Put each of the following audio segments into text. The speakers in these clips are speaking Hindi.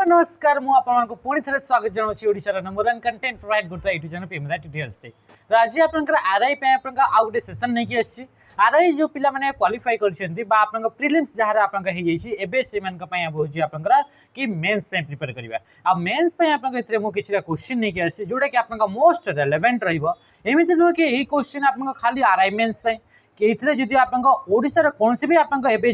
नमस्कार मुझे पुणी थे स्वागत जनाऊँ ओडिशार नंबर वन कंटेंट प्रोवाइड करता YouTube channel payment tutorials day. तो आज आपंकर आरआई आउ गोटे सेसन नहीं आसी आरआई जो पिला माने क्वालिफाई कर प्रिलिम्स जहाँ आपंकर हूँ कि मेन्स प्रिपेयर करवा आ मेन्स मुझे किसी क्वेश्चन नहीं आसी जोटा कि आप मोस्ट रेलेवेंट रमती नुह कि क्वेश्चन आप खाली आरआई मेन्स कि जदि आप ओडिशार कौन भी आप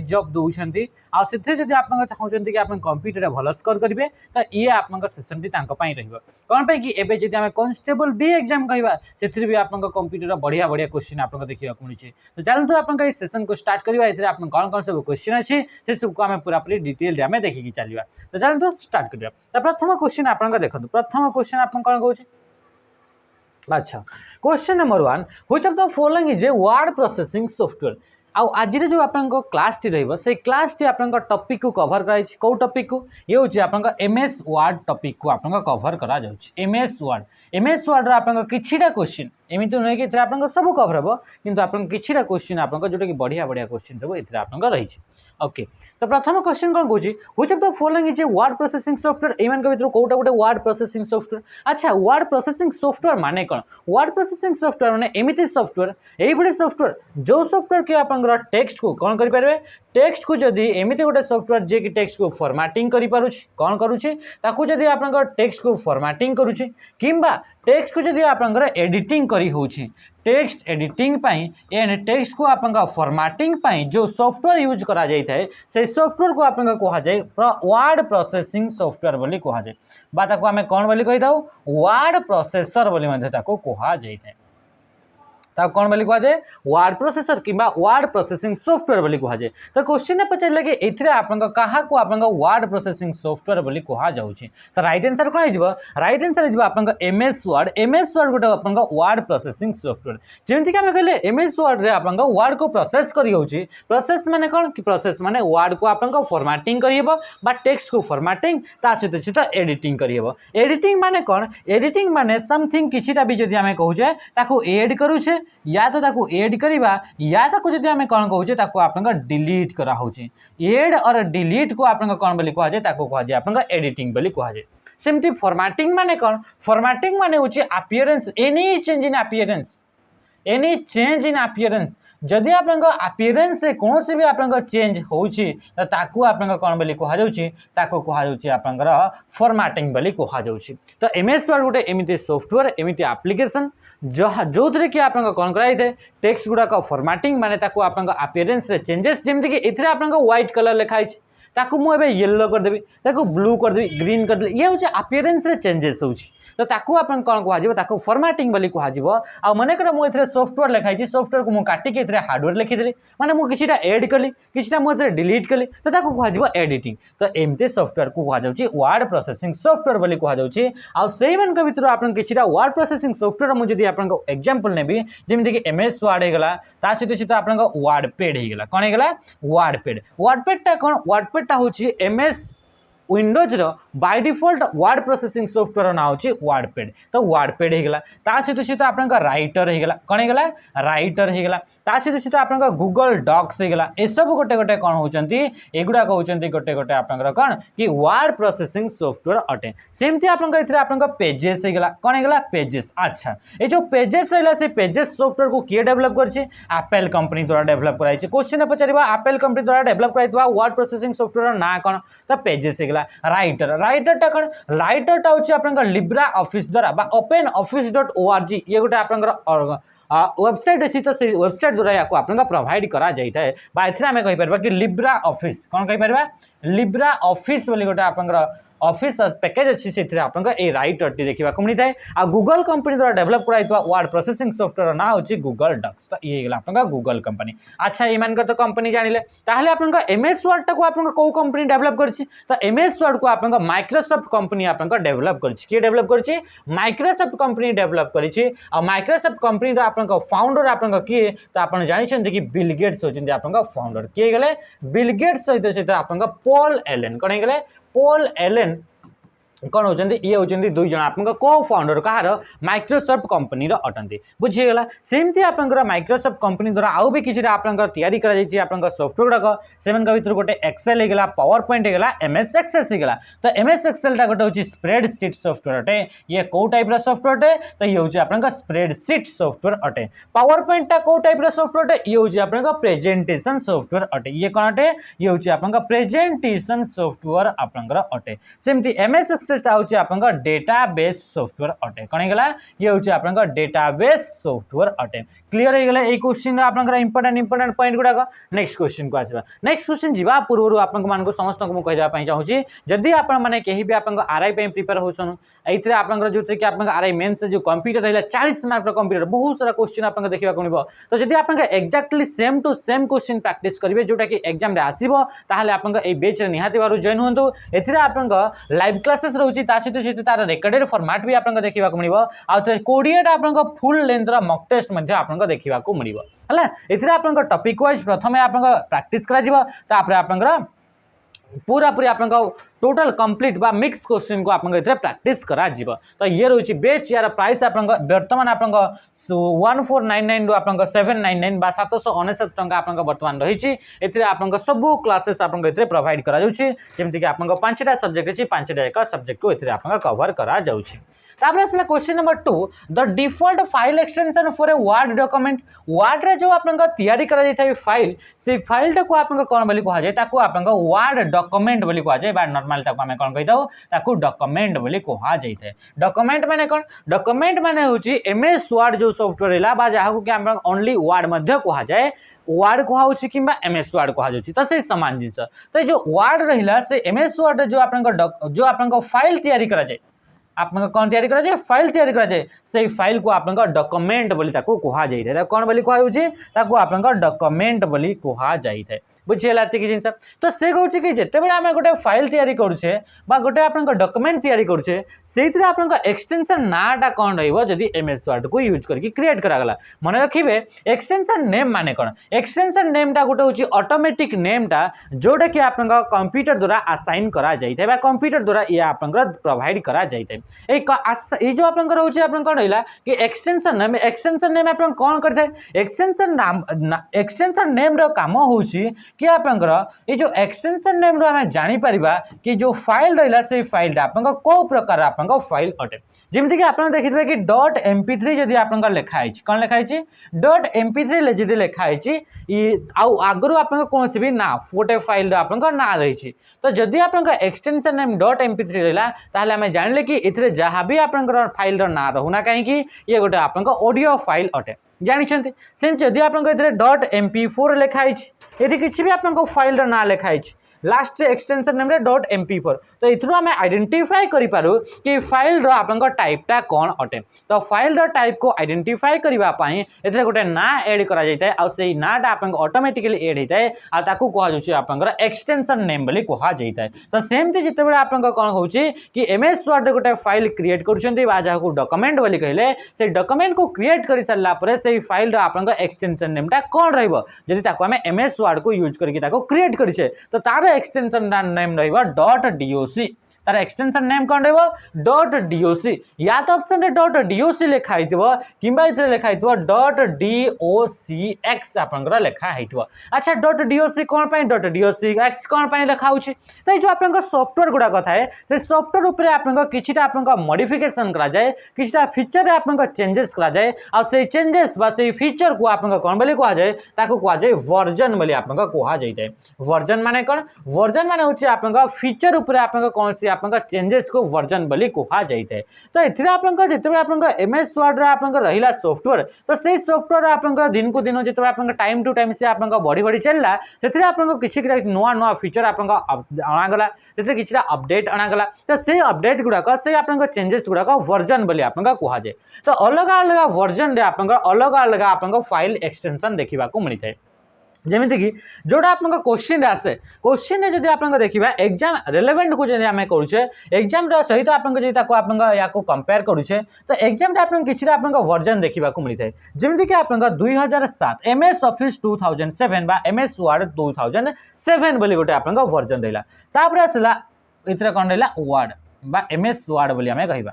जब दौरान आदि आप चाहते कि आप कंप्यूटर भल स्कोर करेंगे तो ये आप सेसन टी कौन कि एवं जब आम कॉन्स्टेबल बी एग्जाम कहवा से भी आप कंप्यूटर बढ़िया बढ़िया क्वेश्चन आपको देखा मिले। तो चलते आप सेसन को स्टार्ट करवा आप कौन कौन सब क्वेश्चन अच्छी से सबको आम पूरा पूरी डिटेल आम देखिकी चलवा। तो चलते स्टार्ट करवा। तो प्रथम क्वेश्चन आप देखो प्रथम क्वेश्चन आप कौन कौन अच्छा question number 1 which of the following is a word processing software. आज जो आप क्लास टी रही क्लास टी आप टॉपिक को कवर कराई कौ टॉपिक को ये हूँ आप एमएस वर्ड टॉपिक को आप कवर करा एमएस वर्ड आप किछिटा क्वेश्चन एमती नुहे कि आप सब कवर हम किंतु आप किछिटा क्वेश्चन आप जोटा कि बढ़िया बढ़िया क्वेश्चन सब ये आप रही। ओके तो प्रथम क्वेश्चन कौन कौन which of the following is a word processing software एमान भर कौटा गोटे वर्ड प्रोसेसिंग सॉफ्टवेयर। अच्छा वर्ड प्रोसेसिंग सॉफ्टवेयर माने कौन वर्ड प्रोसेसिंग सॉफ्टवेयर माने एमिति सॉफ्टवेयर यही सॉफ्टवेयर जो सॉफ्टवेयर कि आप टेक्स्ट को कौन करेंगे टेक्स्ट को जदि एमती गोटे सॉफ्टवेयर जे कि टेक्स्ट को फॉर्मेटिंग कौन करुच्ची जदि आप टेक्स्ट को फॉर्मेटिंग करुच्ची किंबा टेक्स्ट को जदि आप एडिटिंग करी होउछि टेक्स्ट एडिटिंग एंड टेक्स्ट को आप फॉर्मेटिंग जो सॉफ्टवेयर यूज करा जाय थाए से सॉफ्टवेयर को आप कहा जाए वर्ड प्रोसेसिंग सॉफ्टवेयर बोली कहा जाए बा ताको आमे कौन बोली कहि दाउ वर्ड प्रोसेसर बोली मध्ये ताको कहा जाय थाए कौन बोली कह जाए वर्ड प्रोसेसर कि वर्ड प्रोसेसिंग सॉफ्टवेयर बोली कह जाए। तो क्वेश्चन पचारे कि ये आप वर्ड प्रोसेसिंग सॉफ्टवेयर बोली कह जाऊँगी तो राइट आंसर कौन हो राइट आंसर हो आप एमएस वर्ड गोटे आप वर्ड प्रोसेसिंग सॉफ्टवेयर जमीक आम कहले एमएस वर्ड रे आप वर्ड को प्रोसेस करी होची प्रोसेस माने कौन कि प्रोसेस माने वर्ड को आप फॉर्मेटिंग करिहेबो बा टेक्स्ट को फॉर्मेटिंग ता सहित एडिटिंग करिहेबो। एडिटिंग माने कौन एडिटिंग माने समथिंग किछिटा भी जदि आमे कहूचे ताको ऐड करूचे या तो ताको ऐड करिबा या ताको जदि आमे कौन कहूचे ताको आपनका डिलीट करा होचे ऐड और डिलीट को आपनका कौन बोली कहा जाए ताको कहा जाए आपनका एडिटिंग बोली कहा जाए। सेमती फॉर्मेटिंग माने कौन फॉर्मेटिंग माने होचे appearance any change in appearance जदि आप अपीयरेंस से कौन से भी आप चेंज होची तो ताकू आप कौन बोली कह जाउची ताको कह जाउची आपनकर फॉर्मेटिंग बोली कह जाउची। तो एमएस वर्ड गोटे एमिति सॉफ्टवेयर एमिति एप्लिकेशन जो थे कि आप कौन कराई थे टेक्स्ट गुड़ाक फॉर्मेटिंग माने ताकू आप अपीयरेंस रे चेंजेस जमीन कि ये आप व्हाइट कलर लिखाई ताकू मुझे येलो करदेवी ताकू ब्लू करदेवी ग्रीन करदेवी ये हूँ अपीयरेंस रे चेंजेस हो तो ताकू आप कौन कह फॉर्मेटिंग बोली कह आ मनकर मुझे सॉफ्टवेयर लिखाई सॉफ्टवेयर को मुझे काटिकी हार्डवेयर लिखिदेली माने मुझे किसी एड कली किसी मुझे डिलीट कली तो ताकू कह एडिटिंग तो एमती सॉफ्टवेयर को कह वर्ड प्रोसेसिंग सॉफ्टवेयर बोली कह से भर आप किसी वर्ड प्रोसेसिंग सॉफ्टवेयर मुझे आप एग्जांपल नेबी जमीन कि एमएस वर्ड होगा ता सहित आप वर्डपैड होगा कौन होगा वर्डपैड कौन वर्डपैड हूँ MS Windows by default word processing software ना हूँ वर्डपैड तो वर्डपैड होगा ता सहित आप राइटर होगा कौन होगा राइटर होगा ता सहित आप गूगल डॉक्स होगा ये सब गोटे गोटे कौन होती एगुड़ा होती गोटे गोटे आप कौन कि वर्ड प्रोसेसिंग सॉफ्टवेयर अटे। सेमती आप पेजेस होगा कौन होगा पेजेस। अच्छा ये जो पेजेस रहा से पेजेस सॉफ्टवेयर को किए डेवलप कर एप्पल कंपनी द्वारा डेवलप कराई क्वेश्चन पचार एप्पल कंपनी द्वारा डेवलप कराई वर्ड प्रोसेसिंग सॉफ्टवेयर ना कौन तो पेजेस होगा राइटरटा कौन राइटरटा हूँ आप लिब्रा ऑफिस द्वारा ओपन office.org ये गोटे आप वेबसाइट अच्छी तो से वेबसाइट द्वारा या आप प्रोवाइड करा जाए आम कहीपर कि लिब्रा ऑफिस कौन कहीपर लिब्रा ऑफिस बोली गोटे आप ऑफिस पैकेज अच्छी से आप राइटर टी देखा मिलता है आ गूगल कंपनी द्वारा डेवलप कराइवा वर्ड प्रोसेसिंग सॉफ्टवेयर ना हूँ गूगल डॉक्स तो ये आप गूगल कंपनी। अच्छा ये तो कंपनी जानिले ताहले आप एमएस वर्ड को आप कौ कंपनी डेवलप करछि तो एमएस वर्ड को आप माइक्रोसॉफ्ट कंपनी आप डेवलप करछि किए डेवलप करछि माइक्रोसॉफ्ट कंपनी डेवलप करछि आ माइक्रोसॉफ्ट कंपनी आप फाउंडर आप किए तो आप जानते कि बिल गेट्स होती आप फाउंडर किए गले बिल गेट्स सहित सहित आप पॉल एलेन कौन गले पॉल एलेन कौन होचंदी ये होचंदी दुई जन आपन को फाउंडर कहार माइक्रोसॉफ्ट कंपनी रो अटंती बुझीगला सेमती आपन माइक्रोसॉफ्ट कंपनी द्वारा आउ भी किसी आपन तैयारी करा जायछि आपन सॉफ्टवेयर गुड़ाक से भर गोटे एक्सेल होगा पावर पॉइंट होगा एमएस एक्सेस होगा तो एमएस एक्सेल टा गोटे होची स्प्रेडशीट सॉफ्टवेयर अटे ये कौ टाइप सॉफ्टवेयर अटे तो ये होची आपन स्प्रेडशीट सॉफ्टवेयर अटे पावर पॉइंट टा कौ टाइप सॉफ्टवेयर अटे ये होची आपन प्रेजेंटेशन सॉफ्टवेयर अटे ये कौन अटे ये होची आपन प्रेजेंटेशन सॉफ्टवेयर आपन अटे सेमती एमएस डेटाबेस सॉफ्टवेयर अटे कौन होगा ये हूँ आप डेटाबेस सॉफ्टवेयर अटे क्लीयर हो गला क्वेश्चन आपंकर इंपोर्टेंट पॉइंट गुड़ाक नेक्स्ट क्वेश्चन को आसवा नेक्स्ट क्वेश्चन जी पूर्व आपको समस्त को कहीदेवाई चाहूँगी जदि आपने कहीं भी आप आरआई प्रिपेयर होसन ये आप जो कि आप आरआई मेन्स जो कंप्यूटर रहा 40 मार्क कंप्यूटर बहुत सारा क्वेश्चन आप देखा मिले तो जब आप exactly same to same question practice करेंगे जोटा कि एग्जाम आसो ताल आप बेच निहाती भाव जॉइन हूँ ए आप लाइव क्लासेस रोचे सहित तार रेकर्डेड फॉर्मेट भी आपको देखा मिले आउ 20टा आप फुल लेंथर मॉक टेस्ट आपको देखा मिले है आप टॉपिक वाइज प्रथम आप प्रैक्टिस कर पूरा पूरी आप टोटल कंप्लीट बा मिक्स क्वेश्चन को आपन प्रैक्टिस करा जीव तो ये रोची बेच यार प्राइस आपन वर्तमान आपन 1499 रु आपन 799 बा 799 टंका आपन वर्तमान रही एथिरे आपन सब क्लासेस आपन एथिरे प्रोवाइड करा जाउची जेमति कि आपन 5टा सब्जेक्ट अछि 5टा एक सब्जेक्ट को एथिरे आपन कवर करा जाउची तापर असला question number 2 the default file extension for a word document word रे जो आपन तैयारी करा जाय थाय फाइल से फाइल टा को आपन कोन बोली कहा जाय ताको आपन वर्ड डॉक्यूमेंट बोली कहा जाय बा नॉर्मल ताको हमें कोन कहिताऊ ताको डॉक्यूमेंट बोली कहा जाय थाय डॉक्यूमेंट माने कोन डॉक्यूमेंट माने होची एमएस वर्ड जो सॉफ्टवेयर हैला बा जाहा कि आपन ओनली वर्ड मध्य कहा जाय वर्ड कहा कि एमएस वर्ड कहा तो से सामान जिनस तो जो वर्ड रहा से एमएस वर्ड जो आपन फाइल तैयारी करा जाय आपन कौन तैयारी करा जाए फाइल तैयारी करा जाए से फाइल को आपन डॉक्यूमेंट बोली ताको कहा जाय थे कौन बोली कहा होची ताको आपन डॉक्यूमेंट बोली कहा जाय थे बुझीगला एतिक जिनस तो से कहूँ कि जिते बड़े आम गोटे फाइल तैयारी करुचे बा गोटे आपन डॉक्यूमेंट तैयारी करुचे से आपन एक्सटेंशन नाटा कौन रहिबो जदि एमएस वर्ड को यूज करके क्रिएट करागला मन रखिए एक्सटेंशन नेम माने कौन एक्सटेंशन नेम टा गोटे होची ऑटोमेटिक नेम टा जोटा कि आपन कंप्यूटर द्वारा असाइन करा जाय थे बा कंप्यूटर द्वारा ये आपन प्रोवाइड करा जाय थे ए जो आपन होची आपन कौन रहिला कि एक्सटेंशन नेम आपन कौन करथे एक्सटेंशन नेम रो काम होची कि आपंकर ये जो एक्सटेंशन नेम रो हमें जानी परिबा कि जो फाइल रहिला से फाइल टा आपन को प्रकार आपन फाइल अटे जेमति कि आपन देखिबे कि .mp3 जदि आपन लिखा है कौन लिखा है .mp3 जदि लिखा है आगु आपन कौन भी ना गोटे फाइल आपन ना रही तो जदि आपन एक्सटेंशन नेम .mp3 रहा ताहले हमें जानिले कि एथिरे जहाँ भी आपन फाइल रो ना रहुना कहीं ये गोटे आपन ऑडियो फाइल अटे जानी से जदि आप .mp4 लिखाई ये किसी भी आप फाइल ना लिखाई लास्ट एक्सटेंशन नेम .mp4 तो इथरू आम आइडेंटिफाई करूँ कि फाइल आपन टाइपटा कौन अटे तो फाइल टाइप को आइडेंटिफाई करने ए गोटे ना एड कर नाटा आप ऑटोमेटिकली एड होता है आपको कह एक्सटेंशन नेम बोली कह जाए तो सेमती जिते बड़े आप कौन हो कि एमएस वर्ड गोटे फाइल क्रिएट कर डॉक्यूमेंट बोली कहले से डॉक्यूमेंट को क्रिएट कर सारापर से फाइल आप एक्सटेंशन नेमटा कौन रही आम एमएस वर्ड को यूज करके क्रिएट करें तो तार एक्सटेंशन नेम .doc तार एक्सटेंशन नेम कौन .doc या तो ऑप्शन रे .doc लिखा कि लिखा .docx आपंकर लिखा अच्छा .doc कौन .docx कौन लिखा तो जो आप सॉफ्टवेयर गुड़ाक थाए से सॉफ्टवेयर उपर आप मॉडिफिकेशन करा जाए किछटा फीचर रे आप चेंजेस करा जाए आ से चेंजेस बा से फीचर को आप कौन बोली कह जाए ताको कह जाए वर्जन बोली आप कह जाए वर्जन माने कौन वर्जन माने होची आप फीचर उपर आप कौन सी आप चेंजेस को वर्जन बोली कह जाए तो ये जिते आप एमएस वर्ड आप रहा सॉफ्टवेयर तो से सॉफ्टवेयर आप दिन को दिन जो आप टाइम टू टाइम से आप बढ़ी बढ़ी चलला से आपको किसी नुआ नुआ फीचर आप अणागला से किसी अपडेट अणागला तो से अपडेट गुड़ाक से आप चेंजेस गुड़ाक वर्जन बोली आप कह जाए तो अलग अलग वर्जन रे आप अलग अलग आप फाइल एक्सटेंशन देखा मिलता है जमीती कि जोटा आप क्वेश्चन आसे क्वेश्चन जब आप देखा एग्जाम रिलेवेंट को जब आम करुचे एग्जाम सहित आप कंपेयर करुचे तो एग्जाम आप किसी वर्जन देखा मिलता है जमीती कि आप 2007 एमएस ऑफिस 2007 बा एमएस वर्ड 2007 बोली गोटे आप वर्जन रहा तापर आसला इतने कौन रहा वर्ड बा एमएस वर्ड बोली आमे कहिबा।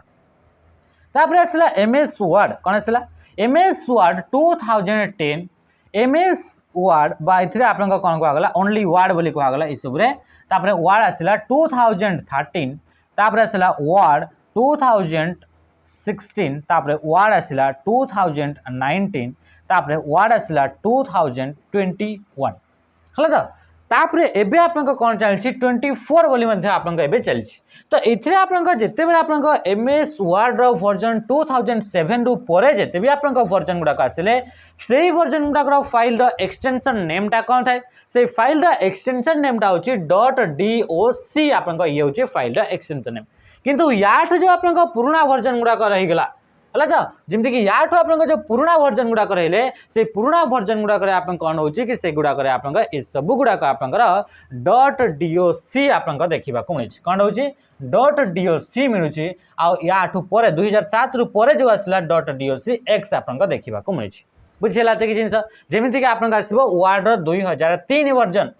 तापर आसला एमएस वर्ड कोन आसला एमएस वर्ड 2010 एमएस वर्ड बा इथरे आपन को कोन कहगला ओनली वर्ड बोली कहगला इ सब रे। तापर वर्ड आसला 2013 तापर आसला वर्ड 2016 तापर वर्ड आसला 2019 तापर वर्ड आसला 2021 हला तो तापर एबे आपन को कोन चलछि 24 बोली मध्ये आपन को एबे चलछि। तो इथरे आपन को जते बेला आपन को एमएस वर्ड रो वर्जन 2007 रु परे जते भी आपन को वर्जन गुडा आसिले सेही वर्जन गुडा फाइल रो एक्सटेंशन नेम टा कोन थाए से फाइल रो एक्सटेंशन नेम टा होछि .doc आपन को ये होछि फाइल रो एक्सटेंशन नेम। किंतु याठ जो आपन को पुराना वर्जन गुडा रहि गेला हला तो जेमति कि याठ आपन को जो पुराना वर्जन गुडा रहिले से पुराना वर्जन गुडा करे आपन कोन होछि कि से गुडा करे आपन को ए सब गुडा को आपन .doc आपन को देखिबा को मिलछि कोन होछि .doc मिलुछि आ याठ परे 2007 रु परे जो आसला .docx आपन को देखिबा को मिलछि। बुझिला ते कि जिंस जेमिति कि आपन का आसीबो वर्ड रो 2003 वर्जन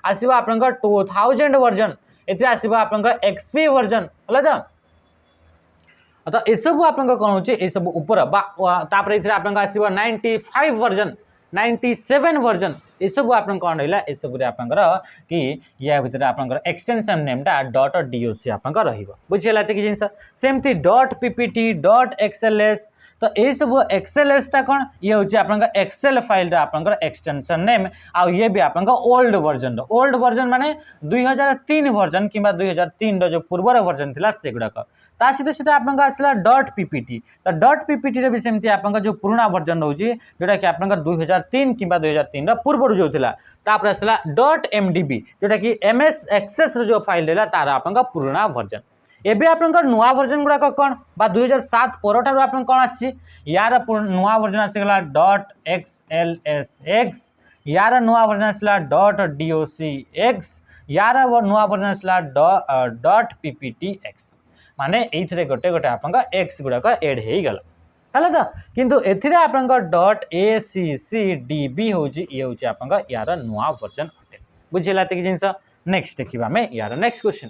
आसीबो आपन को 2000 वर्जन एते आसीबो आपन को एक्सपी वर्जन हला तो ये सब आपन को कोन होछि ए सब ऊपर बा तापर इथरे आपन को आसीबो 95 वर्जन 97 वर्जन ये सब आपन कोन रहला ए सब रे आपन कि या भितर आपन एक्सटेंशन नेम टा .doc आपन को रहिबो। बुझिला ते कि जिंस सेमति .ppt .xls तो ये सब एक्सएलएस टा कोन ये होछि आपन एक्सेल फाइल रा आपन एक्सटेंशन नेम आ ये भी आपन ओल्ड वर्जन माने 2003 वर्जन किबा 2003 रो जो पूर्वर वर्जन थिला सेगुडा का ता सीधे सीधे आपन आसला .ppt तो .ppt रे भी सेमति आपन जो पुराना वर्जन होछि जोटा कि आपन 2003 किबा 2003 रो पूर्वर जो थिला तापर आसला .mdb जोटा कि ms एक्सेस रो जो फाइल रहला तार आपन पुराना वर्जन। एबे आपन नुआ वर्जन गुडा कोन बा 2007 परठार आपन कोन आसी यार नुआ वर्जन आसी गला .xlsx यार नुआ वर्जन आसला .docx यार नुआ वर्जन आसला .pptx माने एथरे गोटे गोटे आपन x गुडा को ऐड हेई गला हला तो किंतु एथिरे आपन .accdb होजी ये होची आपन यार नुआ वर्जन अटे। बुझिला ते कि जिंस नेक्स्ट देखिबा में यार नेक्स्ट क्वेश्चन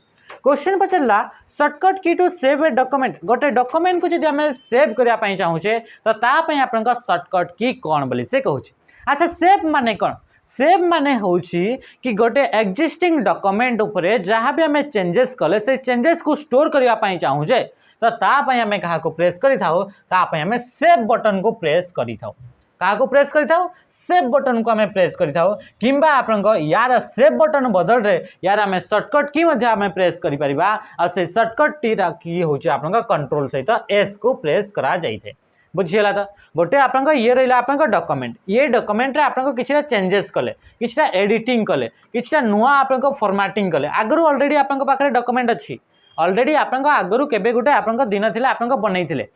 पचरला शॉर्टकट की टू सेव ए डॉक्यूमेंट गोटे डॉक्यूमेंट को जदि हमें सेव करिया पई चाहूचे तो ता पई आपन शॉर्टकट की कोन बोली से कहूची। अच्छा सेव माने कोन सेव माने होची कि गोटे एग्जिस्टिंग डॉक्यूमेंट ऊपर जहां भी हमें चेंजेस कले से चेंजेस को स्टोर करिया पई चाहूचे तो ता पई हमें कहा को प्रेस करि थाओ ता पई हमें सेव बटन को प्रेस करि थाओ कहा को प्रेस करि थाओ सेव बटन को हमें प्रेस करि थाओ किंबा आपन यार सेव बटन बदल रे यार हमें शॉर्टकट की मध्य हमें प्रेस करि परिबा आ से शॉर्टकट टी की होची आपन कंट्रोल सहित एस को प्रेस करा जाइथे। बुझिला तो गोटे आपन ये रहिला आपन डॉक्यूमेंट ये डॉक्यूमेंट रे आपन किछटा चेंजेस कले किछटा एडिटिंग कले किछटा नुआ आपन फॉर्मेटिंग कले आगरु ऑलरेडी आपन पाखरे डॉक्यूमेंट अछि ऑलरेडी आपन आगरु केबे गुटे आपन दिन थिले आपन बनैथिले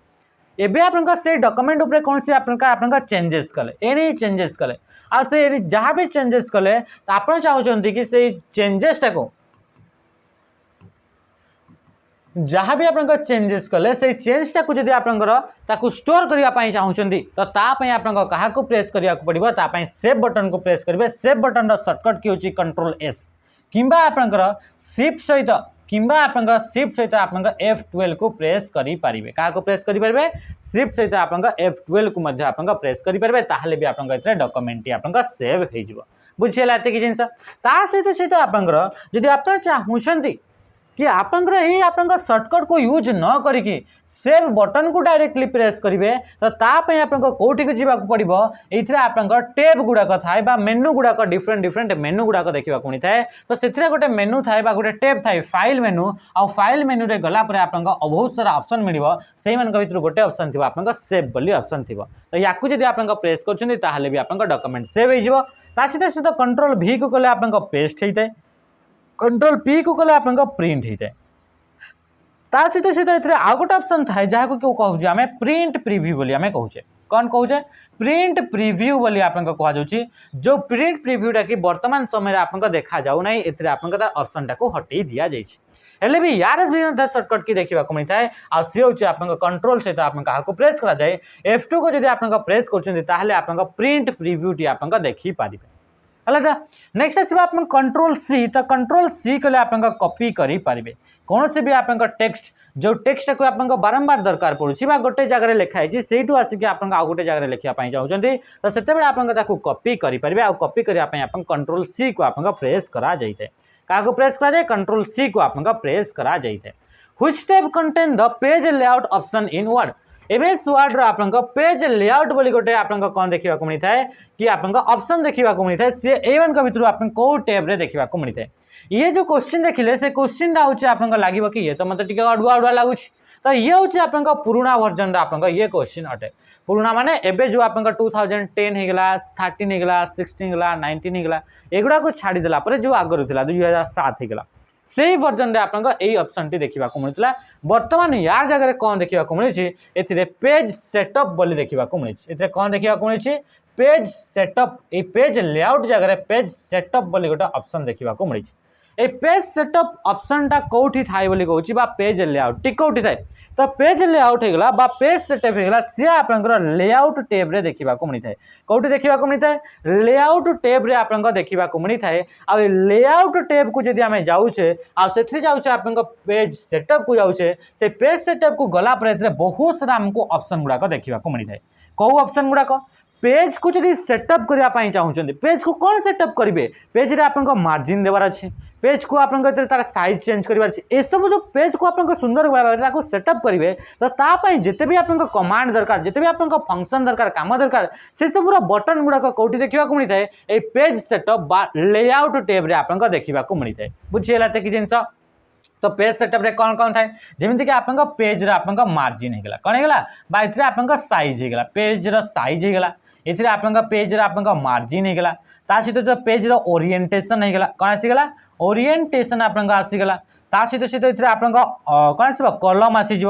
एबे आपन से डॉक्यूमेंट ऊपर कौन से आपन चेंजेस कले एनी चेंजेस कले आ से जहाँ भी चेंजेस कले तो आपन चाहते कि से चेंजेस टा को जहाँ भी आपन चेंजेस कले से चेंज टा को जदि आपन ताकू स्टोर करिया पई चाहउछंदी तो ता पई आपन कहा को प्रेस करिया को पड़िबो ता पई सेव बटन को प्रेस करिवे सेव बटन रो शॉर्टकट की होची कंट्रोल एस किंबा आपन शिफ्ट सहित किंबा आपन शिफ्ट सहित आपन F12 को प्रेस करि परिबे कहा को प्रेस करि परिबे शिफ्ट सहित आपन F12 को मध्य आपन प्रेस करि परिबे ताहले भी आपन इतरे डॉक्यूमेंट आपन सेव हे जिवो। बुझिला एते कि जिंस ता सहित सहित आपन जदि आपन चाहउछंती कि आपन शॉर्टकट को यूज न करिकी सेव बटन को डायरेक्टली प्रेस करिवे तो ता पई आपन कोठी को जीवा को पड़िबो एथिरे आपन टैब गुडा को थाए बा मेनू गुडा को डिफरेंट मेनू गुडा को देखिबा कोनी थाए तो सेथिरे गोटे मेनू थाए बा गोटे टैब थाए फाइल मेनू आ फाइल मेनू रे गला परे आपन बहुत सारा ऑप्शन मिलिबो सेही मन भितर गोटे ऑप्शन थिबो आपन सेव बोली ऑप्शन थिबो तो याकू जदि आपन प्रेस करछन्ती ताहले भी आपन डॉक्यूमेंट सेव हे जिवो ता सीधे कंट्रोल V को कले आपन पेस्ट हेइते कंट्रोल P को कले आपन प्रिंट हेइते ता सीधे सीधे इथरे आ गोटे ऑप्शन थाए जहा को कहू जे हमें प्रिंट प्रीव्यू बोली हमें कहूचे कौन कहूचे प्रिंट प्रीव्यू बोली आपन को कहा जाउची जो प्रिंट प्रीव्यूटा कि वर्तमान समय आपन देखा जाउ नै एथरे आपन ऑप्शन टा को हटई दिया जाइछि हेले भी यार भी शॉर्टकट की देखा को मिलता है आ सी होची आपन कंट्रोल सहित आपन कहा को प्रेस करा जाए F2 को जदि आपन प्रेस करछन्ती ताहले आपन प्रिंट प्रीव्यू टी आपन देखि पारिबे हला नेक्स्ट आसीबा आपन कंट्रोल C तो कंट्रोल C कले आपन कॉपी करि पारिबे कौन से भी आप टेक्स्ट जो टेक्स्ट को आप बारंबार दरकार पड़ुछि बा गोटे जगह लिखाई सेठू आसिक आप गोटे जगह लिखापी चाहते तो से कॉपी करेंगे आ कॉपी करने कंट्रोल सी को आप प्रेस करा जाइए क्या प्रेस करा जाए कंट्रोल सी को आप प्रेस करा जाइए which step contain the page layout option in word MS word रो आपन पेज लेआउट बोली गोटे आपन कौन देखा मिलता है कि आपन ऑप्शन देखा मिलता है सी एवन का भितर आपन को टैब रे देखा मिलता है ये जो क्वेश्चन देखिले से क्वेश्चन टा होचे आपन लागिबो कि ये तो मते टिके अडुआ अडुआ लागुछ तो ये होचे आपन पुराना वर्जन रा आपन ये क्वेश्चन अटे पुराना माने एबे जो आपन 2010 हेगला 13 हेगला 16 हेगला 19 हेगला एगुडा को छाडी देला पर जो आगर थिला 2007 हेगला से वर्जन रे आपन एई ऑप्शन टी देखिबा को मिलतला वर्तमान या जगह रे कोन देखिबा को मिलछि एथिरे पेज सेटअप बोली देखिबा को मिलछि एथिरे कोन देखिबा को मिलछि पेज सेटअप ए पेज लेआउट जगह रे पेज सेटअप बोली गोटा ऑप्शन देखिबा को मिलछि ए पेज सेटअप ऑप्शन टा कोठी थाई बोली कहउछि बा पेज लेआउट टी कोठी थाई तो पेज लेआउट हेगला बा पेज सेटअप हेगला से आपनकर लेआउट टैब रे देखिबा को मिलथाय कोठी देखिबा को मिलथाय लेआउट टैब रे आपनकर देखिबा को मिलथाय आ लेआउट टैब को जदी हमें जाउछे आ सेथि जाउछे आपनकर पेज सेटअप को जाउछे से पेज सेटअप को गला पर एथरे बहुत सारा हमको ऑप्शन गुडा को देखिबा को मिलथाय को ऑप्शन गुडा को पेज को जदी सेटअप करिया पई चाहुचंदी पेज को कोन सेटअप करिवे पेज रे आपनकर मार्जिन देवार अछि पेज को आप तार साइज चेंज कर सब जो पेज को आप सुंदर भाव सेटअप करेंगे तो तापाई जिते भी आप कमांड दरकार जिते भी आप फंक्शन दरकार काम दरकार से सब बटन गुड़ाक कौटी देखा मिलता है ये पेज सेटअप बा लेआउट टैब रे आप देखा मिलता है बुझीगला कि जिनस तो पेज सेटअप रे कौन कौन थाए जमीक आप पेज आप मार्जिन होगा कौन होगा बाइथ आप साइज होगा पेज साइज होगा ये आप पेज आप मार्जिन होगा ता सहित पेज ओरिएंटेशन होगा कौन आसीगला ओरिएंटेशन आपन आसीगला ता सहित सहित आपन कौन आसब कलम आसीज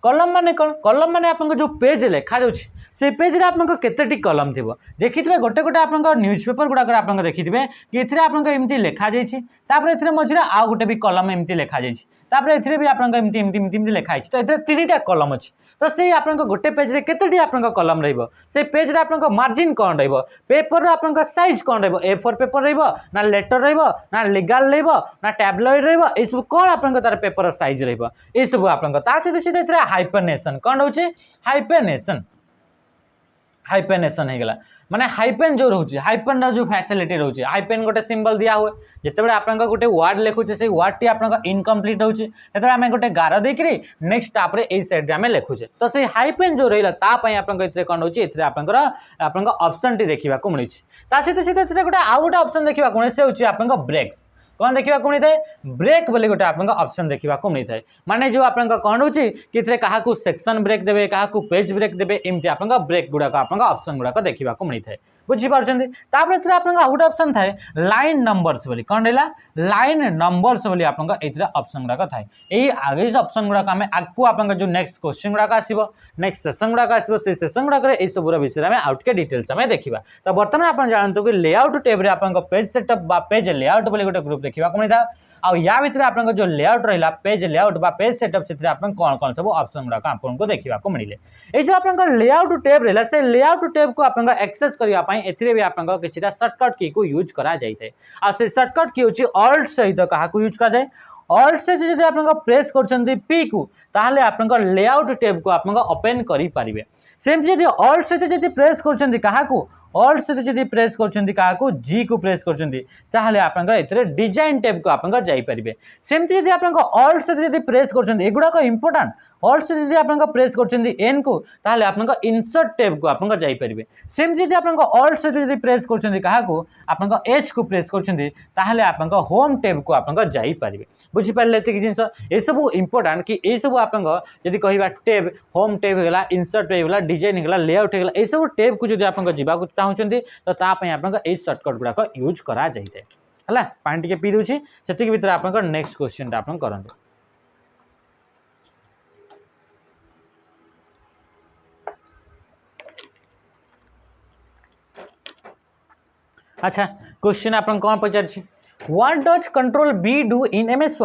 कलम माने कौन कलम माने आपन जो पेज लिखा जाउछि से पेज रे आपन केतेटी कलम थिबो देखिथिबे गोटे गोटे आपन न्यूज पेपर गुडा आपन देखिथिबे कि एथिरे आपन एमती लिखा जाइछि तापर एथिरे मझिरे आ गोटे भी कलम एमती लिखा जाइछि तापर एथिरे भी आपन एमती एमती एमती लिखा जाइछि तो एथिरे तीनटा कलम अछि तो से आपन गोटे पेज रे केतेटी आपन कलम रहइबो से पेज रे आपन मार्जिन कोन रहइबो पेपर रो आपन साइज कोन रहइबो A4 पेपर रहइबो ना लेटर रहइबो ना लीगल रहइबो ना टैबलॉइड रहइबो ए सब कोन आपन तार पेपर साइज रहइबो ए सब आपन ता सहित सहित एथिरे हाइपरनेशन कोन होछि हाइपेनेशन हो गला माने हाइपेन जो रोचे हाइपेन जो फैसिलिटी रोचे हाइपेन गोटे सिंबल दिया हुए जितेबाला आप गोटे वर्ड लिखुचे से वर्ड टी आप इनकम्प्लीट होचे तेरे आम गोटे गार देकरी नेक्स्ट तापर ए साइड आम लिखुचे तो से हाइपेन जो रहा तापाई आप कौन होची आप ऑप्शन टी देखा मिली सहित सहित गोटे आउ गोटे ऑप्शन देखा मिले से होची आप ब्रेक्स कौन देखा मिलता है ब्रेक बोले गोटे आप ऑप्शन देखा मिलता है माने जो आप कौन हो कि क्या सेक्शन ब्रेक देवे क्या पेज ब्रेक देवे एमती आप ब्रेक गुड़ाक आप ऑप्शन गुड़ाक देखा मिलता है बुझीपारे तापर आप गोटे ऑप्शन थाए लाइन नंबर्स बोली कौन रहा लाइन नंबर्स बोली आप ऑप्शन गुड़ाक थाए यही आगे ऑप्शन गुड़ाक आम आगू आप जो नेक्स्ट क्वेश्चन गुड़ाक आसो नेक्स्ट सेशन गुड़ाक आसो से सेशन गुड़ाक सब विषय में आउट के डिटेल्स आम देखा तो बर्तमान आप जानते कि लेआउट टैब रे आप पेज सेटअप पेज लेआउट बोली गोटे ग्रुप देखा मिलता आ या भितर आप जो लेआउट रहा पेज लेआउट बा पेज सेटअप से आप कौन कौन सब ऑप्शन गुड़ाक आपको देखा मिले ये जो आप लेआउट टैब रहा से लेआउट टैब को आप एक्सेस करने एथिरे भी आप किसी सर्टकट की को यूज करा जाए आ से सर्टकट की होची ऑल्ट सहित क्या यूज करा जाए ऑल्ट सहित जब आप प्रेस कर पी को ताहले आप लेआउट टैब को आप ओपन करें सेमती जब ऑल्ट सहित जब प्रेस कर ऑल्ट सहित जब प्रेस कर जी को प्रेस कर आप डिजाइन टैब को आप जापर सेमती जब आप ऑल्ट सहित जब प्रेस कर इंपोर्टाट ऑल्ट सहित जब आप प्रेस कर एन को ताहले आप इंसर्ट टैब को आप जापर सेमती जब आप ऑल्ट सहित जब प्रेस कर एच को प्रेस कर आप होम टैब को आप जापर बुझीपारे ये जिन ये सब इंपोर्टाट कि ये सब आप कह टैब होम टैब होगा इंसर्ट टैब होगा डिजाइन होगा लेआउट होगा ये सब टैब को जो आप जावाक चाहते तो तापाई आप सर्टकट गुड़ाक यूज करा जाए है पानी टे पी दूसरी से भर आप नेक्स्ट क्वेश्चन आप करते अच्छा क्वेश्चन आप कौन पचार what does control B do in MS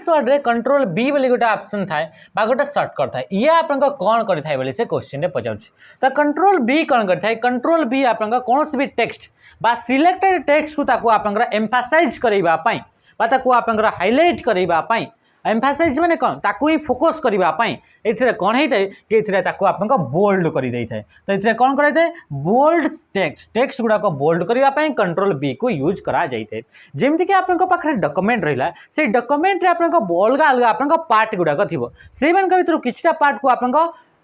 word रे कंट्रोल बी बोली गोटे ऑप्शन थाए बा गोटे सर्टकट थाए ये आप कौन करता है से क्वेश्चन पचार तो कंट्रोल बी कौन करता है कंट्रोल बी आप कौन भी टेक्स्ट बा सिलेक्टेड टेक्स्ट को आप एम्फासाइज करवाई बा ताकू आपनकर हाइलाइट करबा पई एम्फासाइज माने कौन ताकू ही फोकस करने एथिरे कौन होता है कि एथिरे ताकू आपनका बोल्ड कर दे था तो एथिरे कौन कराई थाए बोल्ड टेक्स्ट गुड़ाक बोल्ड करने कंट्रोल बी को यूज करा जाए जमती कि आपन पाखे डॉक्यूमेंट रहा से डॉक्यूमेंट अलग अलग आपन पार्ट गुड़ाक थी से भर किछटा पार्ट को आपन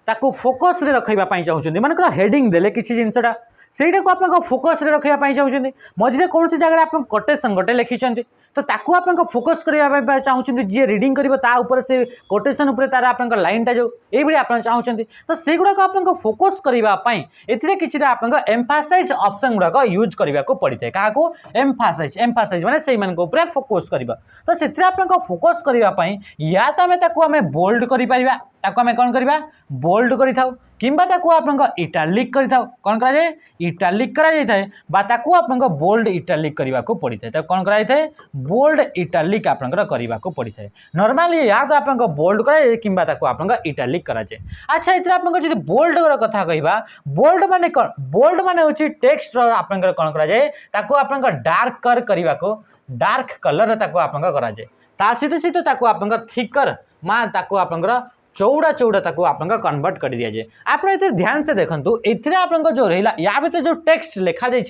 ताकू फोकस रे रखाई चाहते मानक हेडिंग देले किसी जिनसा ସେଇଟା को आपन फोकस रे रखिया पाई चाहउछन मझिरे कौन सी जगह आपन कोटेशन गोटे लिखिछन तो ताकू आपन फोकस करबा चाहउछन जे रीडिंग करिवो ता ऊपर से कोटेशन ऊपर तार आपन लाइन टा जो ए बडी आपन चाहउछन तो सेगुडा को आपन फोकस करबा पई एथिरे किछिरा आपन एम्फासाइज ऑप्शन गुडा को यूज करबा को पड़िथे काहा को एम्फासाइज माने सेई मन को ऊपर फोकस करबा तो सेथिरे आपन फोकस करबा पई या त हमें ताकू हमें बोल्ड करि परिबा ताकू हमें कौन करबा बोल्ड करि थाउ किंबा ताकू आपन इटालिक करि थाउ कौन करा जाय इटालिक करा जाय थाए बा ताकू आपन बोल्ड इटालिक करबा को पड़ी थाए तो कौन करा जाय थाए बोल्ड इटालिक आपन करबा को पड़ी थाए नॉर्मली या तो आपन बोल्ड करा जाय किंबा ताकू आपन इटालिक करा जाय अच्छा इतरा आपन जदि बोल्ड कथा कहिबा बोल्ड माने कौन बोल्ड माने होची टेक्स्ट रो आपन कौन करा जाय ताकू आपन डार्क कर करबा को डार्क कलर ताकू आपन करा जाय ता सहित ताकू आपन थिकर मा ताकू आपन चौड़ा चौड़ा ताकू आपन कन्वर्ट कर दिया जाए आप ध्यान से देखु एथिरे आपन जो रहा या भीतर जो टेक्स्ट लिखा जाए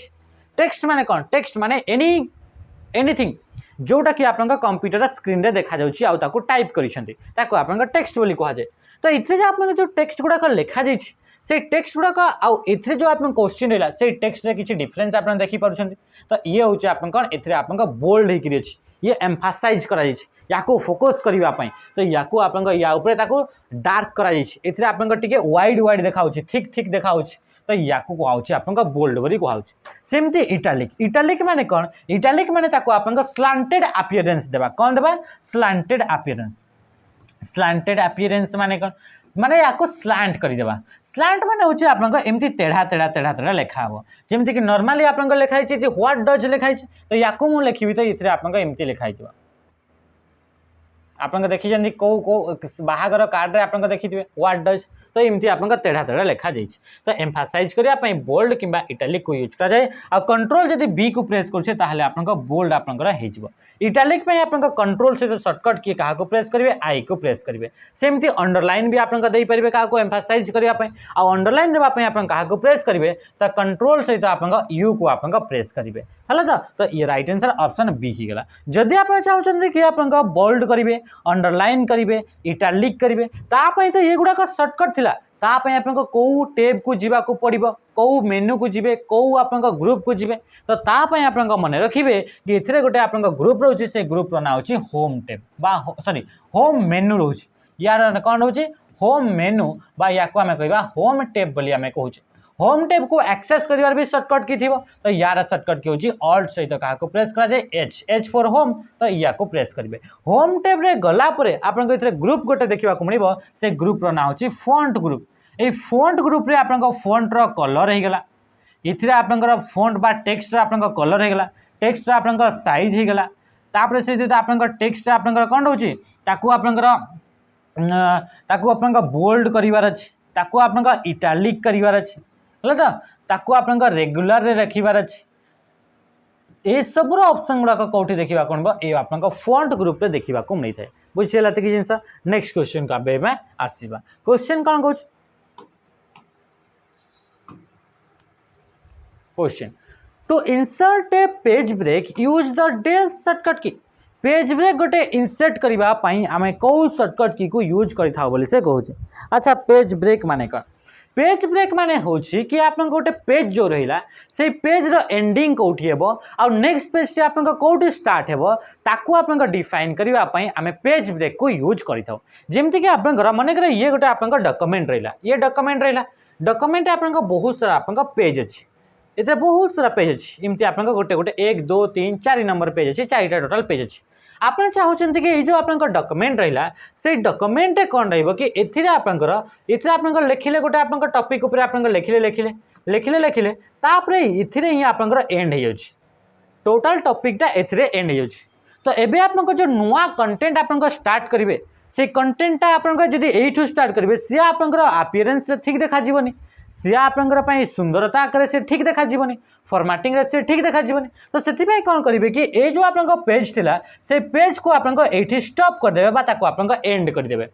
टेक्स्ट माने कौन टेक्स्ट माने एनीथिंग जोटा कि आपन कंप्यूटर स्क्रीन रे देखा जाउची आउ ताकू टाइप करिसेंती ताकू आपन टेक्स्ट बोली कहा जाए तो इथे जो आपन जो टेक्स्ट गुडा लिखा जाए से टेक्स्ट गुड़ाक आउ एथिरे जो आपन क्वेश्चन रहा से टेक्स्ट रे किछि डिफरेंस आपन देखि पारुछंती तो ये होची आपन कौन एथिरे आपन बोल्ड हेकि अछि ये एम्फासाइज करा जाए या को फोकस करबा पई तो या को आपन या ऊपर ताको डार्क करा जाए एथिरे आपन टिके वाइड वाइड देखाउची थिक थिक देखाउची तो या को कहउची आपन बोल्ड बोली कहउची सेमती इटालिक माने कौन इटालिक माने ताको आपन स्लांटेड अपीयरेंस देबा कौन देबा स्लांटेड अपीयरेंस माने कौन माने या को स्लांट कर देबा स्लांट माने होची आपन एमती टेढ़ा टेढ़ा टेढ़ा टेढ़ा लिखा हो जेमती कि नॉर्मली आपन लिखाई छि व्हाट डज लिखाई छि तो या को मु लिखिबी तो इथरे आपन एमती लिखाई दिबा आपन देखि जंदी को बाहागर कार्ड रे आपन देखिथिबे व्हाट डज तो एमती आपन टेढ़ा टेढ़ा लिखा जाए तो एम्फासाइज करिया पई बोल्ड किंबा इटालिक को यूज करा जाए आ कंट्रोल जदि बी को प्रेस करछे ताहले आपन बोल्ड आपन हे जिवो इटालिक पे आपन कंट्रोल से जो शॉर्टकट की कहा को प्रेस करिवे आई को प्रेस करिवे सेमती अंडरलाइन भी आपन देई परिबे कहा को एम्फासाइज करिया पई आ अंडरलाइन देबा पई आपन कहा को प्रेस करिवे त कंट्रोल सहित आपन यू को आपन प्रेस करिवे हला तो ये राइट आंसर ऑप्शन बी ही गला जदि आपन चाहउछन कि आपन बोल्ड करिवे अंडरलाइन करिवे इटालिक करिवे ता पई तो ये गुडा का शॉर्टकट थिला ताप आपको कौ टैब को जीवा को पड़ो कौ मेनू को जीवे कौ आपन ग्रुप को जीवे तो तापाई आप मन रखिए कि इथे गोटे आप ग्रुप रोचे से ग्रुप ना हो होम टैब बा सॉरी होम मेनू रोचे यार कौन रोचे होम मेनू बा या को आम कह होम टैब बोली आम कहूँ होम टैब को एक्सेस करिवार भी शॉर्टकट की थी तो यार शॉर्टकट की होची ऑल्ट सहित क्या प्रेस करा जाए एच फॉर होम तो या को प्रेस करेंगे होम टैब रे गला परे आपन को ग्रुप गोटे देखा मिलो से ग्रुप रो ना होची फॉन्ट ग्रुप ये फॉन्ट ग्रुप रे आपन फॉन्ट रो कलर हो गला इथिरे आपन फॉन्ट बा टेक्स्ट रो आपन कलर हो गला टेक्स्ट रो आपन साइज हो गला तापर से आपन टेक्स्ट आपन कौन होची ताकू आपन बोल्ड करिवार अछि ताकू आपन इटालिक करिवार अछि हला तो ताकू आपन रेगुलर रे रखिवार अछि ए सब रो ऑप्शन गुडा कोठी देखिबा कोन बा ए आपन फॉन्ट ग्रुप रे देखिबा को मिलि थाए बुझिला त कि जिंस नेक्स्ट क्वेश्चन का बे में आसीबा क्वेश्चन कोन कहूछ question to insert a page break use the dash shortcut key page break गोटे इंसर्ट करबा पई आमे को शॉर्टकट की को यूज करि थाओ बोली से कहूछ अच्छा पेज ब्रेक माने का पेज ब्रेक माने होछि कि आपन गोटे पेज जो रहिला से पेज रो एंडिंग कोठी हेबो आ नेक्स्ट पेज टे आपन कोठी स्टार्ट हेबो ताकू आपन डिफाइन करबा पई आमे पेज ब्रेक को यूज करि थाओ जेमति कि आपन घर माने करे ये गोटे आपन डॉक्यूमेंट रहिला डॉक्यूमेंट आपन बहुत सारा आपन पेज अछि इतने बहुत सारा पेज अच्छी इमती आप गोटे गोटे 1 2 3 4 नंबर पेज अच्छी 4टा टोटाल पेज अच्छी आप चाहते कि जो आप डॉक्यूमेंट रहा से डॉक्यूमेंट कौन रही एथिरे लिखिले गोटे आप टॉपिक उपर आप लिखिले तापरे इथिरे ही आप एंड हो टोटाल टॉपिकटा एथिरे एंड हो तो एबे आप जो नुआ कंटेंट आप स्टार्ट करेंगे से कंटेंटा आप जब यू स्टार्ट करेंगे सी आप अपीयरेंस ठीक देखा जीवनी सी आपंकर सुंदरता आकार से ठीक देखा फॉर्मेटिंग से ठीक देखा तो से कौन करेंगे कि ये जो आप पेज थिला से पेज को आप स्टॉप करदे आप एंड करदे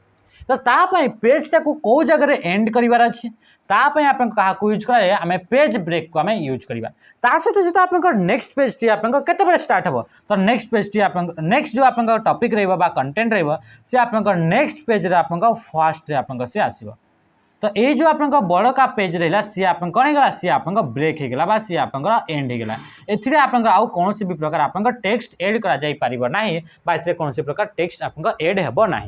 तो तापाई पेज टाक कौ जगह एंड करार अच्छे तापाई आप यूज कराए आम पेज ब्रेक को आम यूज करवा सहित जो आप नेक्स्ट पेज टी आपते स्टार्ट हम तो नेक्स्ट पेज टी नेक्स्ट जो आप टॉपिक रहा कंटेंट रे आप नेक्स्ट पेज रे आप फास्ट आप सी आसो तो ये जो आप बड़का पेज रहा सी आप कौन होगा सी आप ब्रेक होगा सी आप एंड होगा एथिरे आप कौन भी प्रकार आप टेक्स्ट एड करा कौन प्रकार टेक्स्ट आप एड हेब ना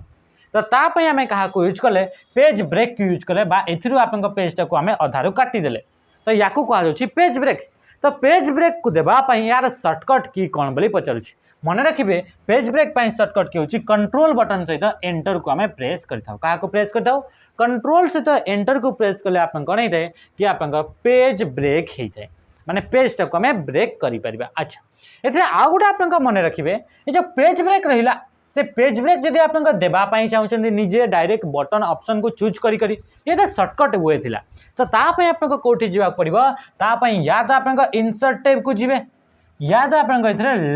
तो तापाई आम क्या यूज कले पेज ब्रेक यूज कले आप पेज टाक आम अधारू काटिदेले तो या कहुच्छी पेज ब्रेक तो पेज ब्रेक को देवाई यार सर्टकट की कौन बोली पचारूँ मन रखिए पेज ब्रेक सर्टकट की हूँ कंट्रोल बटन सहित एंटर को आम प्रेस क्या प्रेस कर कंट्रोल सहित एंटर को प्रेस कले आप कौन होता है कि आप पेज ब्रेक होता है माने पेज टाक आम ब्रेक कर। अच्छा ये आउ गोटे आप मन रखिए ये जो पेज ब्रेक रहा से पेज ब्रेक जब आप देवाई चाहते निजे डायरेक्ट बटन ऑप्शन को चूज करी ये तो सर्टकट वे थी तो तापाई आपको कौटी जावाक पड़ो तापाई या तो आप इंसर्ट टैब को जीवे या तो आप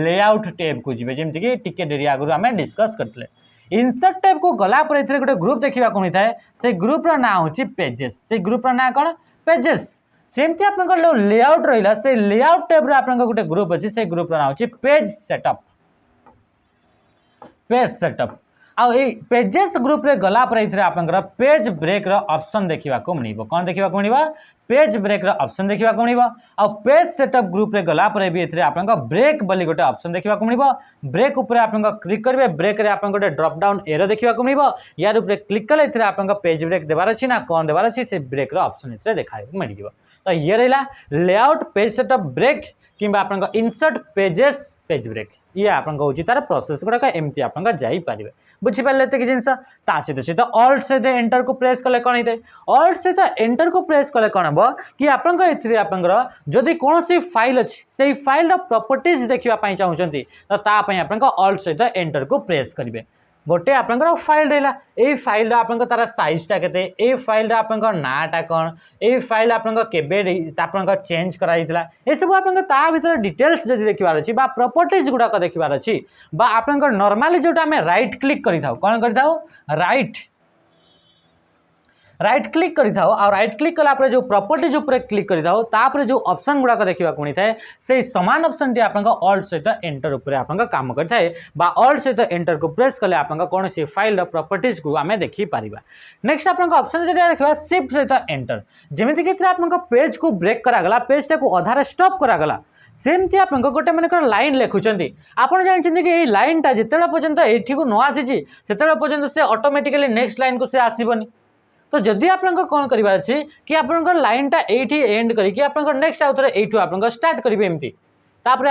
लेआउट टैब को जीवे जमीक टिके डेरी आगु आम डिस्कस करते इंसर्ट टैब को गलापर गोटे ग्रुप देखा मिलता है से ग्रुपर ना हूँ पेजेस से ग्रुपर ना कौन पेजेस सेमती आप लेआउट रहा से लेआउट टैब आप गोटे ग्रुप अच्छी से ग्रुपर ना हूँ पेज सेटअप पेज सेटअप आउ पेजेस ग्रुप रे गला पर आप पेज ब्रेक ऑप्शन देखा मिल कौन देखा मिल पेज ब्रेक ऑप्शन देखा मिल आ पेज सेटअप ग्रुप रे गला पर भी आप ब्रेक बोली गोटे ऑप्शन देखा मिल ब्रेक उपर आप क्लिक करेंगे ब्रेक रे आप गोटे ड्रॉप डाउन एरो देखा मिल यार उपर क्लिक कले आप पेज ब्रेक देवार अच्छी ना कौन देवार अच्छी से ब्रेक ऑप्शन देखा मिल तो ये रहा लेआउट पेज सेटअप ब्रेक कि आप इंसर्ट पेजेस पेज ब्रेक ये आप तार प्रोसेस गुड़ाक एमती आप जापारे बुझीपारे ये जिन सहित सहित ऑल्ट सहित एंटर को प्रेस कले कौन होता है ऑल्ट सहित एंटर को प्रेस कले कौन हम कि आप जदि कौन सी फाइल अच्छी से फाइल प्रॉपर्टीज देखा चाहते तो तापाई आप ऑल्ट सहित एंटर को प्रेस करेंगे गोटे आप फाइल रहा ये फाइल आप तार साइजटा के फाइल आप नाटा कौन ये फाइल आप चेंज कराई ये सब आप भर डिटेल्स जब देखार अच्छी प्रॉपर्टीज गुड़ाक देखार अच्छी आप नॉर्मली जोटा आम राइट क्लिक करें कौन कर राइट क्लिक करें और राइट क्लिक कला जो प्रॉपर्टीज उपर क्लिक करें जो ऑप्शन गुड़ाक देखा मिलता है से सामान ऑप्शन टी आप ऑल्ट सहित एंटर उपर आप काम करते ऑल्ट सहित एंटर को प्रेस कले आप कौन सी फाइल प्रॉपर्टीज को आम देखिपर नेक्स्ट आप ऑप्शन जब देखा शिफ्ट सहित एंटर जमीक आप पेज को ब्रेक करागला पेज टाक अधारे स्टॉप करागला सेमती आप गोटे मन लाइन लिखुंट आपड़ जानते कि लाइनटा जिते पर्यंत ये न आसी से पर्यंत से ऑटोमेटिकली नेक्स्ट लाइन को से आसबनी तो जदि आप कौन करार अच्छे कि आप लाइनटा ये एंड करके आप नेक्स्ट आउ थे यू आप स्टार्ट करेंगे एमती आप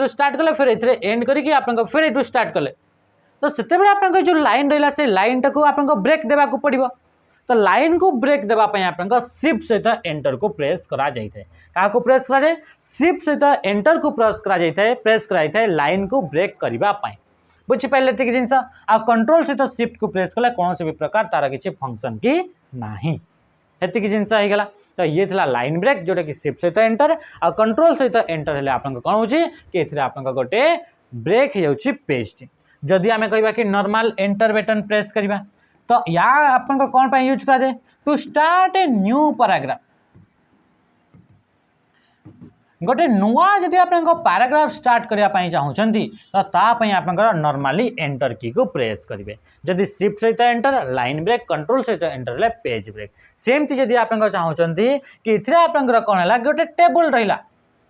स्टार्ट कले फिर ये एंड करके आप फिर यू स्टार्ट कले तो से आप जो लाइन रहा से लाइन टाक आप ब्रेक देवा पड़ो तो लाइन को ब्रेक देवाई आप शिफ्ट सहित एंटर को प्रेस करा क्या प्रेस कराए शिफ्ट सहित एंटर को प्रेस कराई लाइन को ब्रेक करने बुझीपारे ये जिन आ कंट्रोल सहित शिफ्ट को प्रेस कले कौन भी प्रकार तार किसी फंक्शन की नाही ये जिन होगा तो ये थी लाइन ब्रेक जोटा कि शिफ्ट सहित एंटर आ कंट्रोल सहित एंटर है आप कौन हो कि आप गोटे ब्रेक हो पेज टी जदि आम कह कि नॉर्मल एंटर बटन प्रेस करवा तो या आप कौन यूज कराए to start a new paragraph गोटे नुआ जदि आप पैराग्राफ स्टार्ट करने चाहते तो तापाई आप नॉर्मली एंटर की को प्रेस करेंगे जदि शिफ्ट सहित एंटर लाइन ब्रेक कंट्रोल सहित एंटर है पेज ब्रेक सेमती जदि आप चाहते कि इथे आप कौन है गोटे टेबुल रहा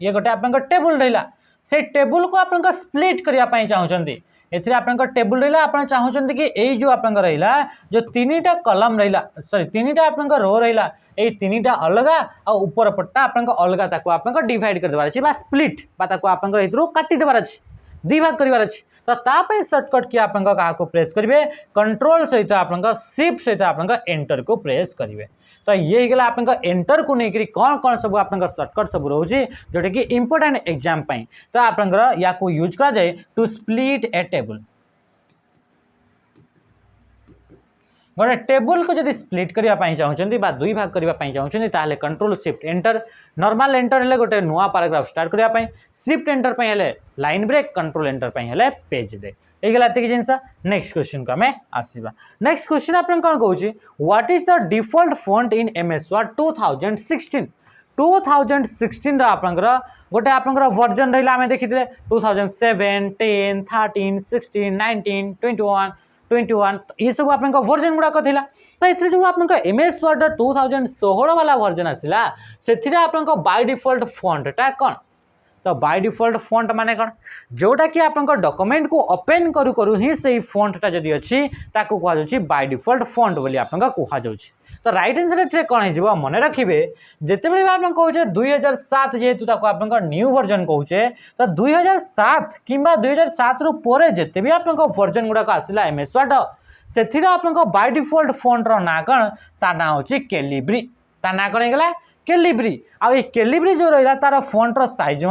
ये गोटे आप टेबुल रहा से टेबुल को आप स्प्लिट करने चाहते एथिरे आप टेबुल रहा आप चाहते कि यही जो आप रहा जो तीन कलम रहा सॉरी तीन आप रो रहा ये तीन अलग आ ऊपर पट्टा आप अलग आप डिवाइड कर देवार अच्छे स्प्लिट आप काटी देवार अच्छे दी भाग करार अच्छे तो तापाई सर्टकट की आप प्रेस करेंगे कंट्रोल सहित आप शिफ्ट सहित आप एंटर को प्रेस करेंगे तो ये गला आप एंटर को लेकर कौन कौन सब आप सर्टकट सब रोचे जोटा कि इंपोर्टेंट एग्जाम तो आप या यूज करा जाए टू स्प्लिट ए टेबल गोटे टेबल को जब स्प्लिट करने चाहते दुई भाग करने चाहते ताहले control shift enter normal enter हेले गोटे नुआ पैराग्राफ स्टार्ट करने शिफ्ट एंटर हेले लाइन ब्रेक कंट्रोल एंटर हेले पेज ब्रेक होगा ये जिनस नेक्स्ट क्वेश्चन को आम आसवा नेक्स्ट क्वेश्चन आप कौन कौन what is the default font in MS word 2016 2016 आपंकर गोटे आपंकर वर्जन रहा आम देखी 2007 10 13 16 19 21 21 ये सब आप वर्जन गुड़ाक था तो ये जो आप एमएस वर्ड 2016 वाला वर्जन आसला से बाय डिफॉल्ट फॉन्टटा कौन तो बाय डिफॉल्ट फॉन्ट माने कौन जोटा कि आप डॉक्यूमेंट को ओपन करू करू ही से फॉन्टटा जदि अच्छी ताकू कहुच्छी बाय डिफॉल्ट फॉन्ट बोली आप कहुच्छी तो राइट आंसर ए कौन हो मन रखिए जिते बड़े आप कहे 2007 जेहेतु आप न्यू वर्जन कहे तो 2007 कि 2007 रु पर जिते भी आप वर्जन गुड़ाक आसला एमएस वर्ड से आप बाय डिफॉल्ट फॉन्टर ना कौन ता ना हूँ कैलिब्री ता ना कौन होगा कैलिब्री आ कैलिब्री जो रहा तार फॉन्टर साइज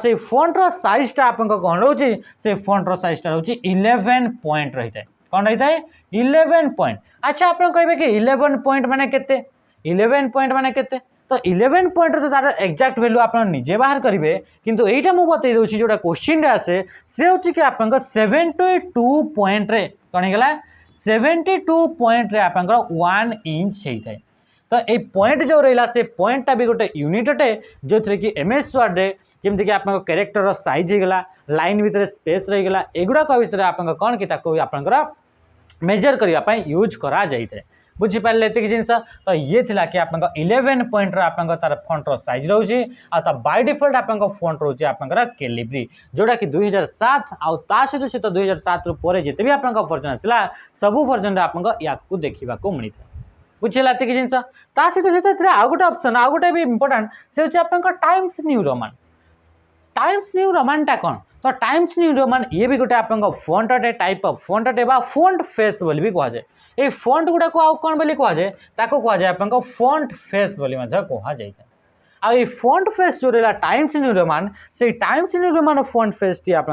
से फॉन्टर साइजटा आप कौन रोचे से फॉन्टर साइजटा रोचे 11 पॉइंट रही है कौन रही है 11 पॉइंट अच्छा आप कहे कि 11 पॉइंट माने केते 11 पॉइंट माने केते तो 11 पॉइंट तो तार एक्जाक्ट वैल्यू आप निजे बाहर करेंगे किंतु एटा मु बतई दूसरी जोटा क्वेश्चन आसे से हूँ कि आप 72 पॉइंट रे कौन होगा 72 पॉइंट रे आप 1 इंच होता है तो ये पॉइंट जो रहा से पॉइंटा भी गोटे यूनिट अटे जो थे कि एमएस वर्ड जमी कि आप कैरेक्टर साइज होगा लाइन भितर स्पेस रहीगला एगुड़ाक विषय आप कौन कि आप मेजर करने यूज करा जाए बुझीपारे ये जिनस तो ये थिला कि आप 11 पॉइंट आप तार फॉन्टर साइज रोचे आ बाय डिफॉल्ट आप फॉन्ट रोचे आप कैलिब्री जोटा कि 2007 आ सहित 2007 रु पर जिते भी आप वर्जन आसला सबू वर्जन आप देखा मिलता बुझेगा ये जिनस सहित आउ गोटे ऑप्शन आउ गोटे भी इंपोर्टेंट से आप Times New Roman Times New रोमानटा कौन तो टाइम्स न्यू रोमान ये भी गोटे आप फॉन्ट अटे टाइप ऑफ फॉन्ट अटे फॉन्ट फेस बोली भी कहुए ये फॉन्ट गुड़ा को कौन बोली कहुए कहुए आप फॉन्ट फेस बोली कहुए आ फॉन्ट फेस जो रहा टाइम्स न्यू रोमान से Times New Roman font face टी आप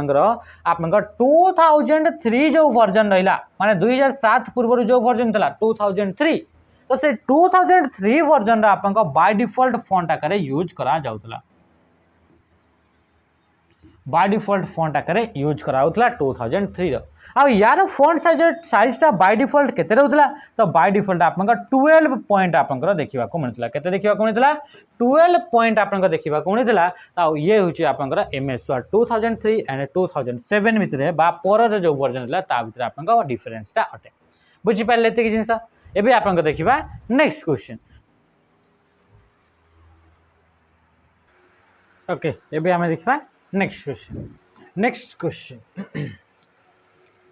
2003 जो वर्जन रहा माने 2007 पूर्व जो वर्जन था 2003 तो से 2003 वर्जन आप बाय डिफॉल्ट फॉन्ट आकार यूज करा जाउतला बाय डिफॉल्ट फॉन्ट आकार यूज कराउतला 2003 रो आ यार फॉन्ट साइजटा बाय डिफॉल्ट केते रहउतला तो बाय डिफॉल्ट आप 12 पॉइंट आप देखा मिलता केते देखा मिलता 12 पॉइंट आप देखा मिलता तो ये हूँ आप एमएस वर्ड 2003 एंड 2007 भितर बा पर जो वर्जन है ता भितर आप डिफरेन्सटा अटे बुझीपारे ये जिनस एबे आप देखा नेक्स्ट क्वेश्चन ओके एबे आम देखा नेक्स्ट क्वेश्चन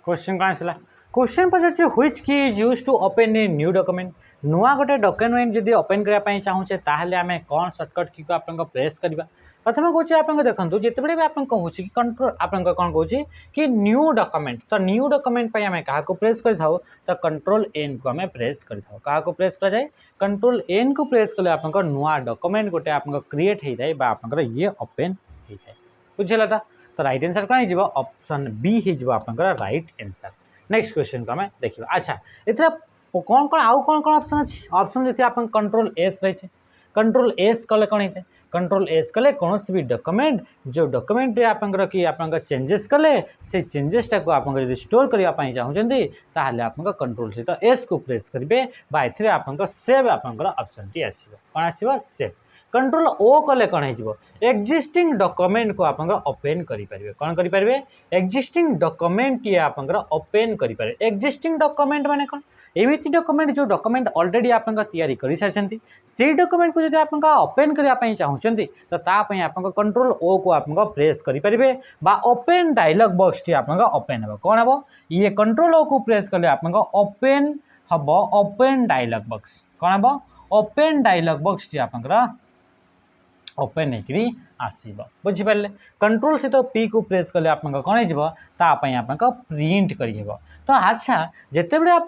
क्वेश्चन कौन आसला क्वेश्चन पचार which key is use to open a new document नुआ गोटे डॉक्यूमेंट जब ओपन करने चाहूचे ताहले आम कौन सर्टकट की को आप प्रेस करवा प्रथम कहे आप देखो जिते भी आप कहूँ कि कंट्रोल आप कौन कहे कि न्यू डॉक्यूमेंट तो न्यू डॉक्यूमेंट आम क्या प्रेस कर तो कंट्रोल एन को आम प्रेस कर क्या प्रेस कर जाए कंट्रोल एन को प्रेस कले आप नुआ डॉक्यूमेंट गोटे आप क्रिएट होता है आप ये ओपन होता है बुझेगा तो राइट आंसर कौन हो ऑप्शन बी हो आप राइट आंसर नेक्स्ट क्वेश्चन को आम देखा अच्छा इतना कौन कौन आउ कौन कौन ऑप्शन अच्छी ऑप्शन जो आप कंट्रोल एस रही कंट्रोल एस कले कौन होता है कंट्रोल एस कले कौन भी डॉक्यूमेंट जो डॉक्यूमेंट आप कि आप चेंजेस कले से चेंजेसटा को आप स्टोर करने चाहते ताहले आप कंट्रोल सहित एस को प्रेस करेंगे ए आप सेव आप ऑप्शन टी आसो कौन आसो सेव कंट्रोल ओ कले कौन हो एक्जिस्टिंग डॉक्यूमेंट को आप ओपन करेंगे कौन करेंगे एक्जिस्टिंग डॉक्यूमेंट ये आप ओपन करेंगे एक्जिस्टिंग डॉक्यूमेंट माने कौन एमती डॉक्यूमेंट जो डॉक्यूमेंट ऑलरेडी आप तैयारी कर सारी से डॉक्यूमेंट को जब आप ओपन करने चाहते तो तापाई आप कंट्रोल ओ को आप प्रेस करेंगे ओपन डायलॉग बॉक्स टी आप ओपन हे कौन हम ये कंट्रोल ओ को प्रेस कले आप ओपन हम ओपन डायलॉग बॉक्स कौन हम ओपन डायलॉग बॉक्स टी आप ओपन होकर आसब बुझीपारे कंट्रोल सहित पी को प्रेस कले आप कौन होपाई आप प्रिंट करें तो अच्छा जिते बड़े आप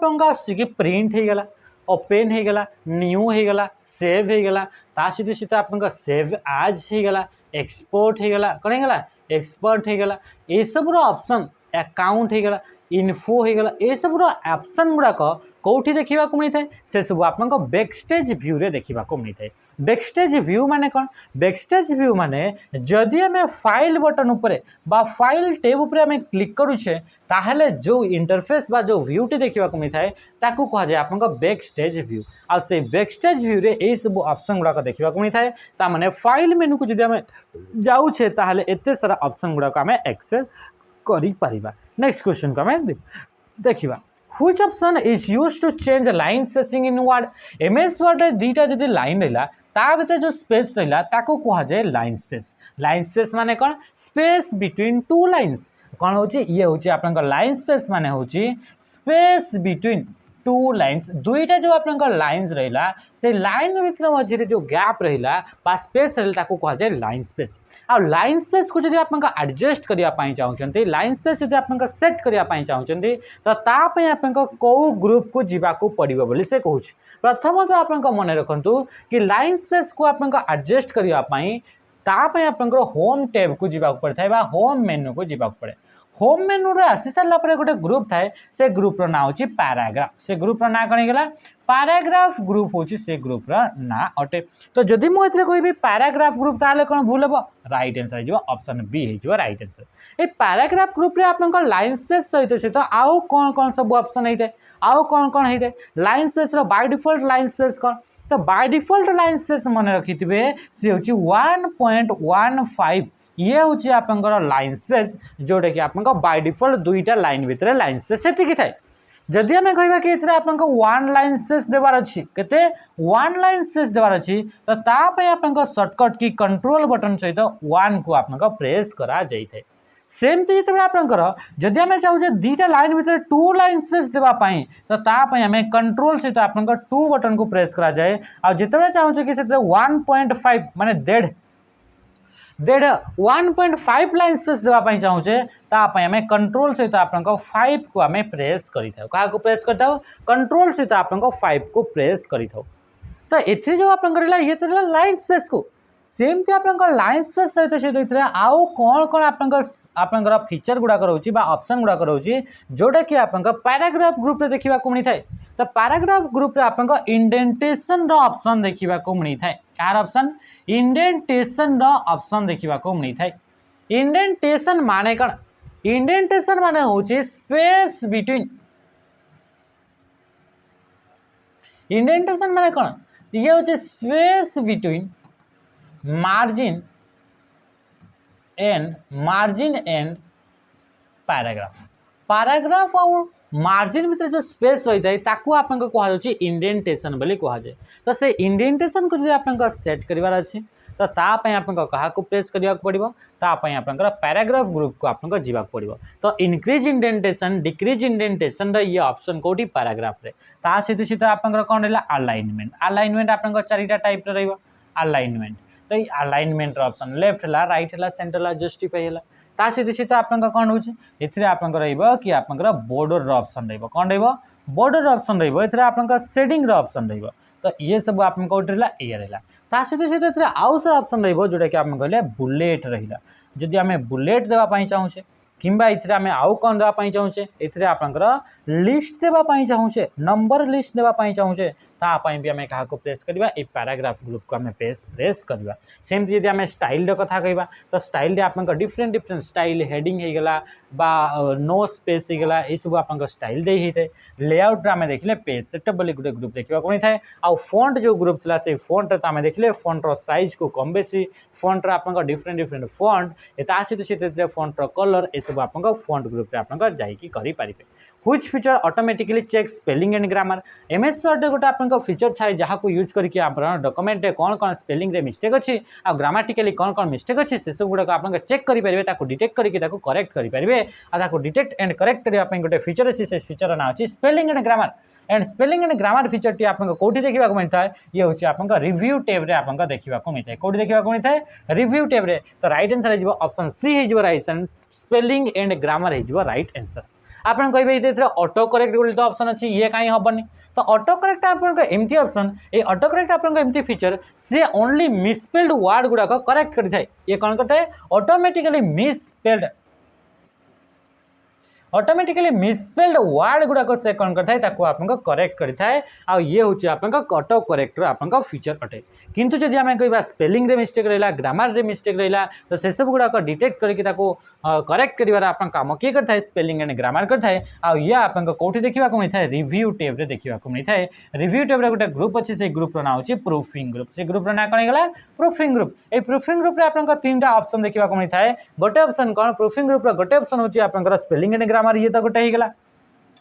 प्रिंट होगला ओपन होगला न्यू होगला सेव होगला सहित सहित आप सेव आज होगला एक्सपोर्ट होगला कौन होगला एक्सपोर्ट होगला ये सब ऑप्शन अकाउंट होगला इनफो हो गला ए सब ऑप्शन गुड़ाक कौटी देखा मिलता है से सब आप बैकस्टेज व्यू रे देखा मिलता है। बैकस्टेज व्यू माने कौन बैकस्टेज व्यू माने जदि आम फाइल बटन उपरे बा फाइल टैब उपरे आम क्लिक करुचे ताहले जो इंटरफेस बा जो व्यूटी देखा मिलता है ताकू कह जाए आप बैकस्टेज व्यू आ से बैकस्टेज व्यू रे ए सब ऑप्शन गुड़ाक देखा मिलता है तामाने फाइल मेनू को जदि आम जाऊे ताहले एते सारा ऑप्शन गुड़ाक आम एक्सेस करि परिबा। नेक्स्ट क्वेश्चन को आम देखिबा Which option is used to change line spacing in Word? MS Word रे दीटा जदि लाइन रहा ता भीतर जो स्पेस रहा ताको कहा जाए लाइन स्पेस। लाइन स्पेस माने कौन स्पेस बिटवीन टू लाइन्स कौन होची ये होची आपन लाइन स्पेस माने होची स्पेस बिटवीन टू लाइन्स दुईटा जो आपन लाइन्स रहा से लाइन भीतर मझे जो गैप रहा बा स्पेस रहा ताको कहा जाए लाइन स्पेस। आ लाइन स्पेस को जब आप एडजस्ट करने चाहते लाइन स्पेस जब आप सेट करने चाहते तो तापाई आप कौ ग्रुप को जीवाक पड़ो बोली से कहूँ। प्रथम तो आप मन रखु कि लाइन स्पेस को आप एडजस्ट करने तापाई आप होम टैब को जीवाक पड़ता है होम मेन्यू को जीवाक पड़े। होम मेन्यू रे आसी सारा पर गोटे ग्रुप थाए से ग्रुप ना हूँ पैराग्राफ से ग्रुप ना कौन होगा पैराग्राफ ग्रुप हूँ से ग्रुप ना अटे। तो जदि मुझे कहि पैराग्राफ ग्रुप ताले कौन भूल हम राइट आंसर हो ऑप्शन बी हो राइट आंसर। ये पैराग्राफ ग्रुप रे आप लाइन स्पेस सहित सहित आउ कौन कौन सब ऑप्शन होता है आउ कौन कौन होता है line space by default line space कौन तो बाय डिफॉल्ट लाइन स्पेस मन रखिथे सी हूँ 1.15 ये हूँ आप लाइन स्पेस जोटा कि आप बाय डिफॉल्ट दुईटा लाइन भितर लाइन स्पेस से थाए। जदि आम कह कि आप वन लाइन स्पेस देवार अच्छी के वन लाइन स्पेस देवार अच्छी तो तापाई आप सर्टकट की कंट्रोल बटन सहित वन को आप प्रेस करा जाए। सेमती जो आप जदि आम चाहूँ दीटा लाइन भितर टू लाइन स्पेस देवाई तो तापाई आम कंट्रोल सहित आप टू बटन को प्रेस करा जाए आ जिते चाहूँ कि 1.5 माने 1.5 लाइन स्पेस देवाई चाहूचे तापाई आम कंट्रोल सहित आप 5 को आम प्रेस करें क्या प्रेस करता कंट्रोल सहित आप 5 को प्रेस करें। तो ये जो आप ये तो लाइन स्पेस को सेमती आप लाइन स्पेस सहित सहित आउ कौन कौन आप फीचर गुड़ाक रोचे ऑप्शन गुड़ाक रोचे जोटा कि आप पैराग्राफ ग्रुप रे देखा मिलता है। तो पैराग्राफ ग्रुप रे आप इंडेंटेशन ऑप्शन देखा मिलता है कार ऑप्शन इंडेंटेशन ऑप्शन देखा मिलता है। इंडेंटेशन माने कौन इंडेंटेशन माने होची स्पेस बिटवीन इंडेंटेशन माने कौन ये होची space between margin and paragraph paragraph और मार्जिन भीतर जो स्पेस रही है ताकू आप कहुच्छे इंडेंटेशन बोली कहुए। तो से इंडेंटेशन को जो आप सेट करार अच्छे तो तापाई आप क्या प्रेस करने पड़ो तापाई आप पैराग्राफ ग्रुप को आपको जीवाक पड़ो। तो इनक्रीज इंडेंटेशन डिक्रीज इंडेंटेशन ये ऑप्शन कौटी पैराग्राफ रे ता सहित सहित आप कौन रहा अलाइनमेंट अलाइनमेंट आप चारिटा टाइप अलाइनमेंट तो ये अलाइनमेंट ऑप्शन लेफ्ट है राइट है सेंटर है जस्टिफाई है ता सहित सहित आप कौन हो आप कि आप बॉर्डर ऑप्शन कौन बॉर्डर ऑप्शन आप शेडिंग ऑप्शन तो ये सब आप कौट रहा ये रहा ता सहित सहित आउ सारा ऑप्शन जोटा कि आप कहले बुलेट रहा जदि आम बुलेट देवाई चाहूचे किंबा इथे आम आउ कौन देवाई चाहूचे इथे आप लिस्ट देवाई चाहूचे नंबर लिस्ट देवाई चाहूचे तापाई भी आम क्या प्रेस करवा ये पैराग्राफ ग्रुप को आम प्रेस करवा। सेमती जब आम स्टाइल कथा कहवा तो स्टाइल आप डिफरेंट डिफरेंट स्टाइल हेडिंग होगा बा नो स्पेस होगा ये सब आप स्टाइल दे ही थे। लेआउट आम देखले पेज सेटअप बोली गोटे ग्रुप देखा मिलता है आउ फॉन्ट जो ग्रुप था से फॉन्ट आम देखले फॉन्टर साइज को कम बेसी फॉन्टर आप डिफरेंट डिफरेंट फॉन्ट सहित सहित फॉन्टर कलर ये सब आप फॉन्ट ग्रुप आप जापारे। Which feature automatically check spelling and grammar MS word गोटे आप फीचर थाए जहाँ को यूज करके आप डॉक्यूमेंट रे कौन कौन स्पेलिंग रे मिस्टेक अच्छी आ ग्रामाटिकली कौन कौन मिस्टेक अच्छी से सब गुड़ाक आप चेक करेंगे डिटेक्ट करके करेक्ट करेंगे आ डिटेक्ट एंड करेक्ट करने गोटे फीचर अच्छी से फीचर ना अच्छी spelling and grammar and spelling and grammar feature T आप कौटी देखा मिलता है ये हूँ आप रिव्यू टैब रे आप देखा मिलता है कौटी देखा मिलता है रिव्यू टैब रे। तो राइट आंसर हो ऑप्शन सी हो राइट स्पेलिंग एंड ग्रामर हो राइट आंसर। आप कहे ऑटो करेक्ट गोटे तो ऑप्शन अच्छी ये कहीं हेनी तो ऑटो करेक्ट आपमती ऑप्शन ये ऑटो करेक्ट आपमती feature C only misspelled word गुड़ाक करेक्ट करता है ये कौन करता है automatically misspelled automatically misspelled word गुड़ाक से कौन करता आपको करेक्ट करें आ ये हूँ आप ऑटो करेक्टर आप फीचर अटे किंतु जदि आम कह स्पेलिंग रे मिस्टेक रहा ग्रामर रे मिस्टेक रहा तो से सब गुड़ाक डिटेक्ट करके करेक्ट कर काम किए करता स्पेलिंग एंड ग्रामर करता आ ये आपको कौटी देखा मिलता है रिव्यू टेब रे देखा मिलता है रिव्यू टेब रे गोटे ग्रुप अच्छे से ग्रुप ना हूँ प्रूफिंग ग्रुप से ग्रुप ना कौन होगा प्रूफिंग ग्रुप ये प्रूफिंग ग्रुप आपको तीन टा ऑप्शन देखा मिलता है गोटे ऑप्शन कौन प्रूफिंग ग्रुप गोटे ऑप्शन हूँ आप स्पेलिंग एंड ग्रामर ये तो गोटे होगा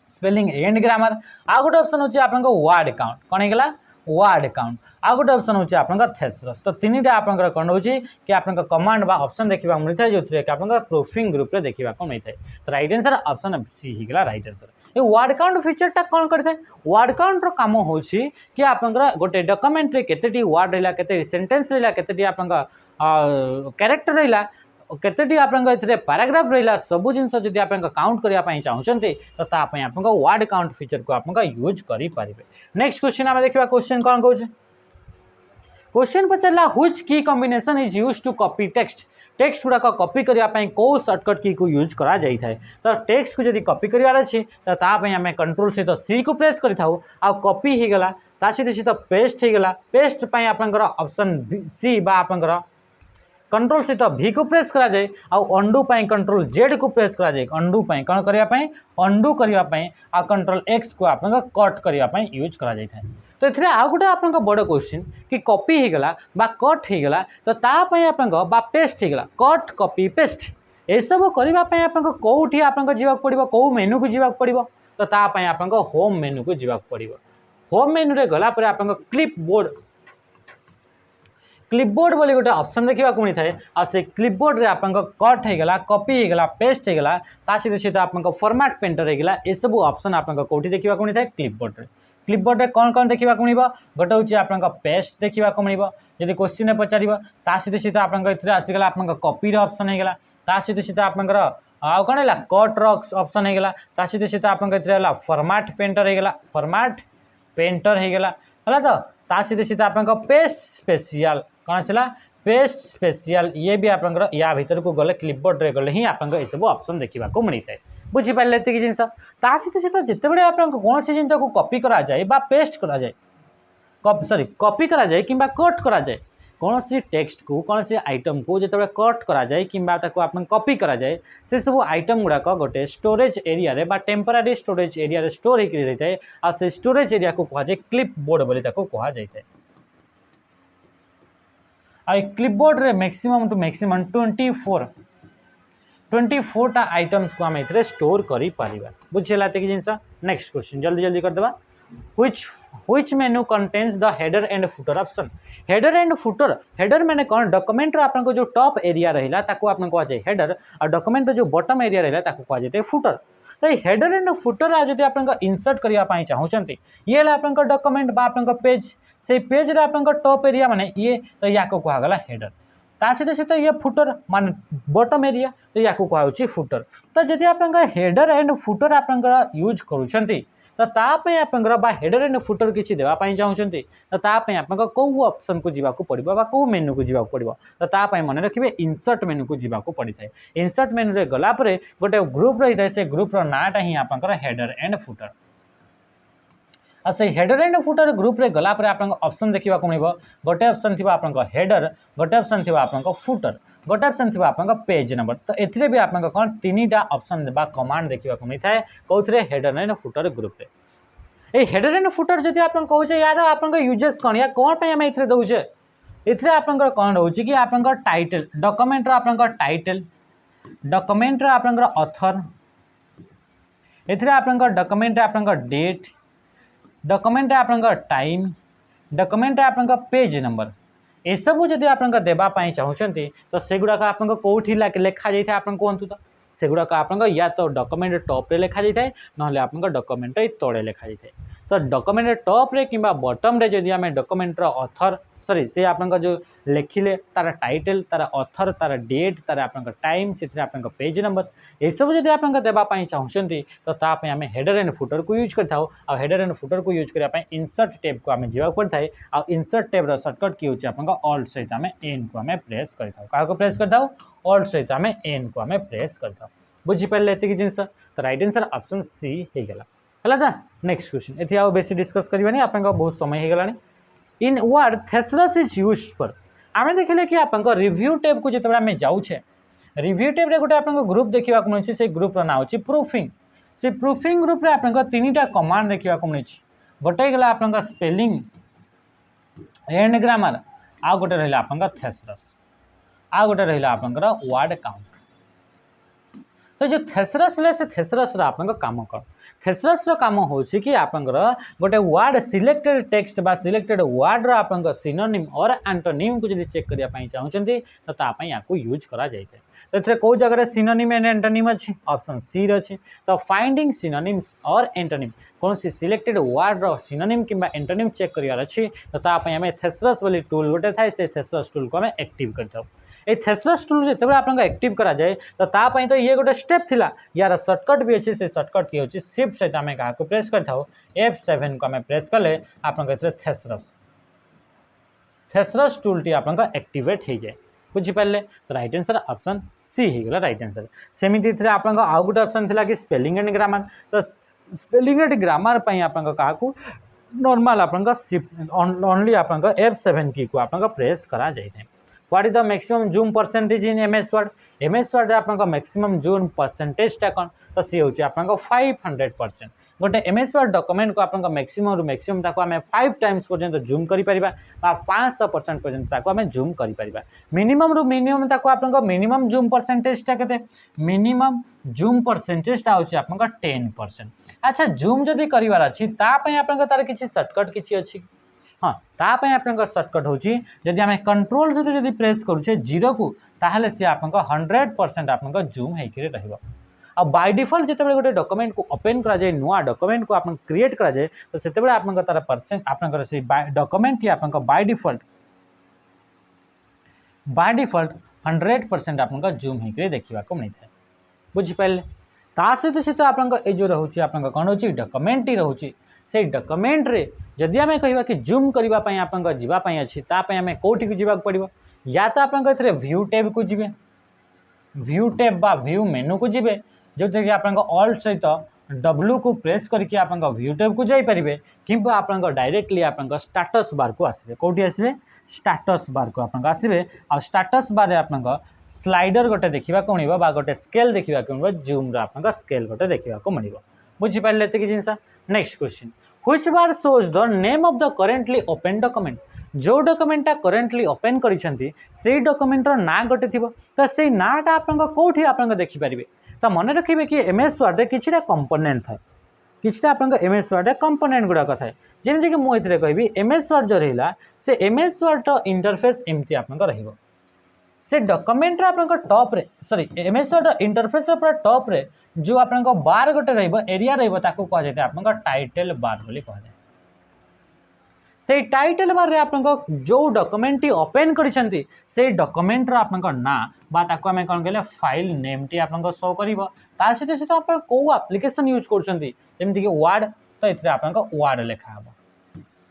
स्पेलिंग एंड ग्रामर आ गोटे ऑप्शन हूँ आपको वर्ड काउंट कौन होगा वर्ड काउंट आ गोटे ऑप्शन हूँ आपको थेसरस तो तीन टा आप कौन हो कि आप कमांड बा ऑप्शन देखा मिलता है जो कि आप प्रूफिंग ग्रुप रे देखा मिलता है तो राइट आंसर ऑप्शन सी होगा राइट आंसर ये वर्ड काउंट फीचरटा कौन करता है वर्ड काउंट रो काम हो कि आप गोटे डॉक्यूमेंट रे केतेटी वर्ड रहा केते सेंटेंस रहा केतेटी आप कैरेक्टर रहा केतेटी आप पैराग्राफ रहा सबू जिन जब आप काउंट करने चाहते तो तापाई आप वर्ड काउंट फीचर को आप यूज करें। नेक्स्ट क्वेश्चन आम देखा क्वेश्चन कौन कौन क्वेश्चन पचारा which key combination is used to copy text text गुड़ाक कॉपी करने कौ सर्टकट की को यूज करा जाई थाए तो टेक्स्ट को जब कॉपी करार अच्छी तो तापाई आम कंट्रोल सहित सी को प्रेस करें कॉपी हो गला सहित पेस्ट हो गला पेस्ट आपंकर ऑप्शन सी बा आपंकर कंट्रोल सहित भी को प्रेस करा जाए अंडू कंट्रोल जेड को प्रेस करा जाए अंडू कौन करने अंडू करने आ कंट्रोल एक्स को आप कट करने यूज करा जाए तो ये आउ गोटे आप बड़ क्वेश्चन कि कॉपी हो गला बा कट हो गला तो तापाई आप पेस्ट हो गला कट कॉपी पेस्ट ये सब करने आप कौटी आपको जावाक पड़ो कौ मेनू को जावाक पड़ो तो तापाई आप होम मेनू को जावाक पड़ो होम मेनू रे गला पर आप क्लिपबोर्ड बोली गोटे ऑप्शन देखा मिलता है आ से क्लिपबोर्ड रे आपन कट हो गला कॉपी हो गला पेस्ट हो गला सहित आपन फॉर्मेट पेंटर हो गला ये सब ऑप्शन आपन कोठी देखा मिलता है क्लिपबोर्ड रे कौन कौन देखा मिलबो गोटे हूँ आपन पेस्ट देखा मिलबो जदि क्वेश्चन में पचारिबो सहित आपन आसीगला आपन कॉपी रे ऑप्शन हो गला सहित आपनकर आउ कौन है कट रो ऑप्शन हो गला सहित आपन फॉर्मेट पेंटर हो गला फॉर्मेट पेंटर हो गला है तो सहित आपन पेस्ट स्पेशल कौन आसला पेस्ट स्पेशल ये भी आप या भीतर को गले क्लिपबोर्ड रे गले ही आप सब ऑप्शन देखा मिलता है बुझीपारे ये जिन सहित सहित जिते बड़े आप कौन सी जिन को कॉपी करा जाए बा पेस्ट करा जाए सॉरी कॉपी करा जाए कि कट करा जाए कौन सी टेक्स्ट को कौन सी आइटम को जिते कट करा जाए कि आप कॉपी करा जाए से सब आइटम गुड़ाक गोटे स्टोरेज एरिया रे बा टेम्परारी स्टोरेज एरिया रे स्टोर होकर रही है आ से स्टोरेज एरिया को कह जाए क्लिपबोर्ड बोली कह जाए क्लिपबोर्ड रे मैक्सिमम टू मैक्सिमम 24 टा आइटम्स को आम ए स्टोर करी पारिबा बुझेला कि जिनस नेक्स्ट क्वेश्चन जल्दी जल्दी करदेबा which menu contains the header and footer option header and footer header मैंने कौन डॉक्यूमेंट आपन जो टॉप एरिया रहा ताको आपन कह जाए हेडर और डॉक्यूमेंट जो बॉटम एरिया रहा ताको कह जाए फुटर तो हेडर एंड फुटर जब आप इंसर्ट करने चाहते ये आप डॉक्यूमेंट बा आप पेज से पेज रे आप टॉप एरिया माने ये तो या कहगला हेडर सहित सहित ये फुटर मान बॉटम एरिया तो या कह फुटर तो जब आप हेडर एंड फुटर आप यूज करुँच तो तापाई आप हेडर एंड फुटर किसी देवाई चाहते तो तापाई आप कौ ऑप्शन को जावाक पड़ो कौ मेनू को जावाक पड़ो तो तापाई मन रखिए इंसर्ट मेनू को जावाक पड़ी था इंसर्ट मेनू रे गलापर गोटे ग्रुप रही है से ग्रुपर नाटा ही आप हेडर एंड फुटर आ से हेडर एंड फुटर ग्रुप रे गलापर आप ऑप्शन देखा मिले गोटे ऑप्शन थी आप हेडर गोटे ऑप्शन थी आप फुटर गोटे ऑप्शन थी आप पेज नंबर तो एथिरे भी आप कौन तीन टा ऑप्शन बा कमांड देखा मिलता है कौन हेडर एंड फुटर ग्रुप रे ये हेडर एंड फुटर जब आप कहे यार आप यूजेस कौन या कौन पे आम ए दौचे ये आप कौन रोचे कि आप टाइटल डॉक्यूमेंट आप टाइटल डॉक्यूमेंट आप ऑथर ये आप डॉक्यूमेंट आप डेट डॉक्यूमेंट आप टाइम डॉक्यूमेंट आप पेज नंबर ये सब जब आप देवाई चाहते तो सेगुड़ाक आप कौटी लिखा जाए आप कहतु तो सेगुड़ाक आप या तो डॉक्यूमेंट टॉप रे लिखा जाए ना आप डॉक्यूमेंट तले लिखा जाए तो डॉक्यूमेंट टॉप रे कि बॉटम रे जदि आम डॉक्यूमेंट ऑथर सॉरी से आप जो लिखिले तार टाइटल तार ऑथर तार डेट तार आप टाइम से आप पेज नंबर ये सब जब आप देवाई चाहते तो तापाई आम हेडर एंड फुटर को यूज करता आ हेडर एंड फुटर को यूज करने इंसर्ट टैब को आम जावाक पड़ता है आ इंसर्ट टैब सर्टकट की होची आप ऑल्ट सहित आम एन को आम प्रेस करता क्या प्रेस करता ऑल्ट सहित आम एन को आम प्रेस करता बुझीपारे ये जिनस तो राइट आंसर ऑप्शन सी हो गला है। नेक्स्ट क्वेश्चन ये आउ बेसी डिस्कस करवानी आप बहुत समय हो गला। इन वर्ड थेसरस इज यूज फॉर आम देखिले कि आप रिव्यू टैब को जो आम जाऊे रिव्यू टैब रे गोटे आप ग्रुप देखा मिलूँ से ग्रुप ना हो प्रूफिंग से प्रूफिंग ग्रुप रे आप तीन टा कमांड देखा मिली गोटे गला आप स्पेलिंग एंड ग्रामर आउ गोटे रहा आप थेसरस आउ गोटे रहा आप वर्ड काउंट। तो जो थेसरस ले से थेसरस आप काम कौन थेसरस काम हो कि आप गोटे वर्ड सिलेक्टेड टेक्स्ट बा सिलेक्टेड वर्ड आप सिनोनिम और एंटोनिम को जब चेक करने चाहते तो तापाई या यूज करा जाए तो ये कौ जगह सिनोनिम एंड एंटोनिम अच्छी ऑप्शन सी अच्छी तो फाइंडिंग सिनोनिम और एंटोनिम कौन सी सिलेक्टेड वर्ड रो सिनोनिम किंबा एंटोनिम चेक करार अच्छी तो तापाई आम थेसरस वाली टूल गोटे थाए से थेसरस टूल को आम एक्टिव करता ये थेसरस टूल जो आप एक्टिव करा जाए तो तापाई तो ये गोटे स्टेप थिला यार सर्टकट भी अच्छे से सर्टकट किए अच्छे शिफ्ट सहित आम क्या प्रेस करता F7 को आम प्रेस कले आप थेसरस टूल टी आप एक्टिवेट हो जाए बुझीपारे तो राइट आंसर ऑप्शन सी हो गला राइट आंसर सेमती आप आउ गोटे ऑप्शन थिला कि स्पेलिंग एंड ग्रामर तो स्पेलिंग एंड ग्रामर आप नॉर्मल आप ओनली आप F7 की को आप प्रेस करा जाए। What is the maximum zoom percentage in MS word आप मैक्सिमम जूम परसेंटेज टा कौन तो सी हूँ आप 500% गोटे एमएस वर्ड डॉक्यूमेंट को आप मैक्सिमम रु मैक्सिमम ताको आम 5 टाइम्स पर्यंत जूम करि परिबा 500% पर्यंत ताको आम जूम करि परिबा मिनिमम रु मिनिमम ताको आप मिनिमम जूम परसेंटेज टा केते मिनिमम जूम परसेंटेज टा होची आप 10%। अच्छा जूम जदि करिवार अछि ता पय आप तार किछि शॉर्टकट किछि अछि हाँ तापाई आप सर्टकट हूँ जदि आम कंट्रोल जदि प्रेस करुचे 0 को ताहले सी आप 100% आप जूम होकर रहिबो। अब बाय डिफॉल्ट जिते गोटे डॉक्यूमेंट को ओपन करा जाए नुआ डॉक्यूमेंट को आप क्रिएट करा जाए तो से आप तार परसेंट आप डॉक्यूमेंट ही आप बाय डिफॉल्ट 100% आप जूम होकर देखा मिलता है बुझीपारे ता सहित आप जो रोचे आप कौन हो डॉक्यूमेंट ही रोचे से डॉक्यूमेंट रे जदि आम कह कि जूम करने आप जावाई अच्छी तापाई आम कौटी को जावाक पड़ो या तो आप व्यू टैब को जी व्यू टैब बा व्यू मेनू को जी जो कि आप ऑल्ट सहित W को प्रेस करके आप व्यू टैब को जापरें कि आप डायरेक्टली आप स्टाटस बार को आसवे कौटी आसवे स्टाटस बार को आप आसवे आ स्टाटस बार आप स्लाइडर गोटे देखा मिले गोटे स्केल देखा मिले जूम आप स्केल गोटे देखा मिले बुझीपारे ये जिनस। Next question which bar shows the name of the currently open document जो डॉक्यूमेंटा करेंटली ओपन करिसेंती से डॉक्यूमेंट ना गोटे थी तो से नाटा आप कौटी आप देखिपारे तो मन रखिए कि एमएस वर्ड रे किछिटा कंपोनेंट थाए किछिटा आप एमएस वर्ड रे कंपोनेंट गुड़ाक थाए जेमती कि मुझे कहबी एमएस वर्ड जो रहा से एमएस वर्ड इंटरफेस एमती आप से डॉक्यूमेंट आप टॉप रे सॉरी एमएस वर्ड इंटरफेस पूरा टॉप रे जो आप बार गोटे एरिया रहा जाए आप टाइटल बार बोली कहुए से टाइटल बार रे आप जो डॉक्यूमेंट टी ओपन करिसेंती से डॉक्यूमेंट रो आपन ना बा ताको हम कोन कहले फाइल नेम टी आपन शो करिवो ता सहित सहित आप को एप्लिकेशन यूज करछंती जेमति कि वर्ड तो इतरे आपन वर्ड लिखा हबो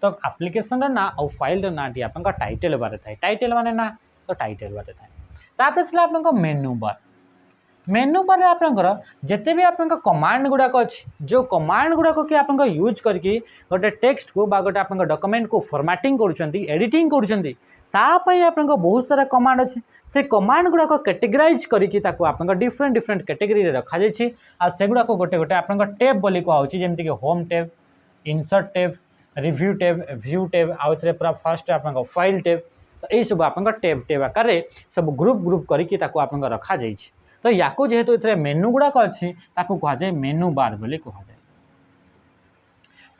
तो एप्लिकेशन रो ना और फाइल रो ना टी आपन टाइटल बार थाए टाइटल माने ना तो टाइटल बार थाए तापर से आपन मेनू बार आपंकर जिते भी आप कमांड गुड़ाक अच्छी जो कमांड गुड़ाक कि आप यूज करके गोटे टेक्स्ट को गोटे आप डॉक्यूमेंट को फॉर्मेटिंग कर एडिटिंग करपाई आप बहुत सारा कमांड अच्छे से कमांड गुड़ाक कैटेगराइज करके आप डिफरेंट डिफरेंट कैटेगरी रखा जाए आ से गुड़ाक गोटे गोटे आप टैब बोली कहुच्छी जमीक कि home tab insert tab review tab view tab आउ थे पूरा फास्ट आप फाइल टैब तो यही सब आप टैब टैब आकार सब ग्रुप ग्रुप करके आप रखा जाए तो या जेहेतु ये मेनू गुड़ाक अच्छी कहुए मेनू बार बोली कहुए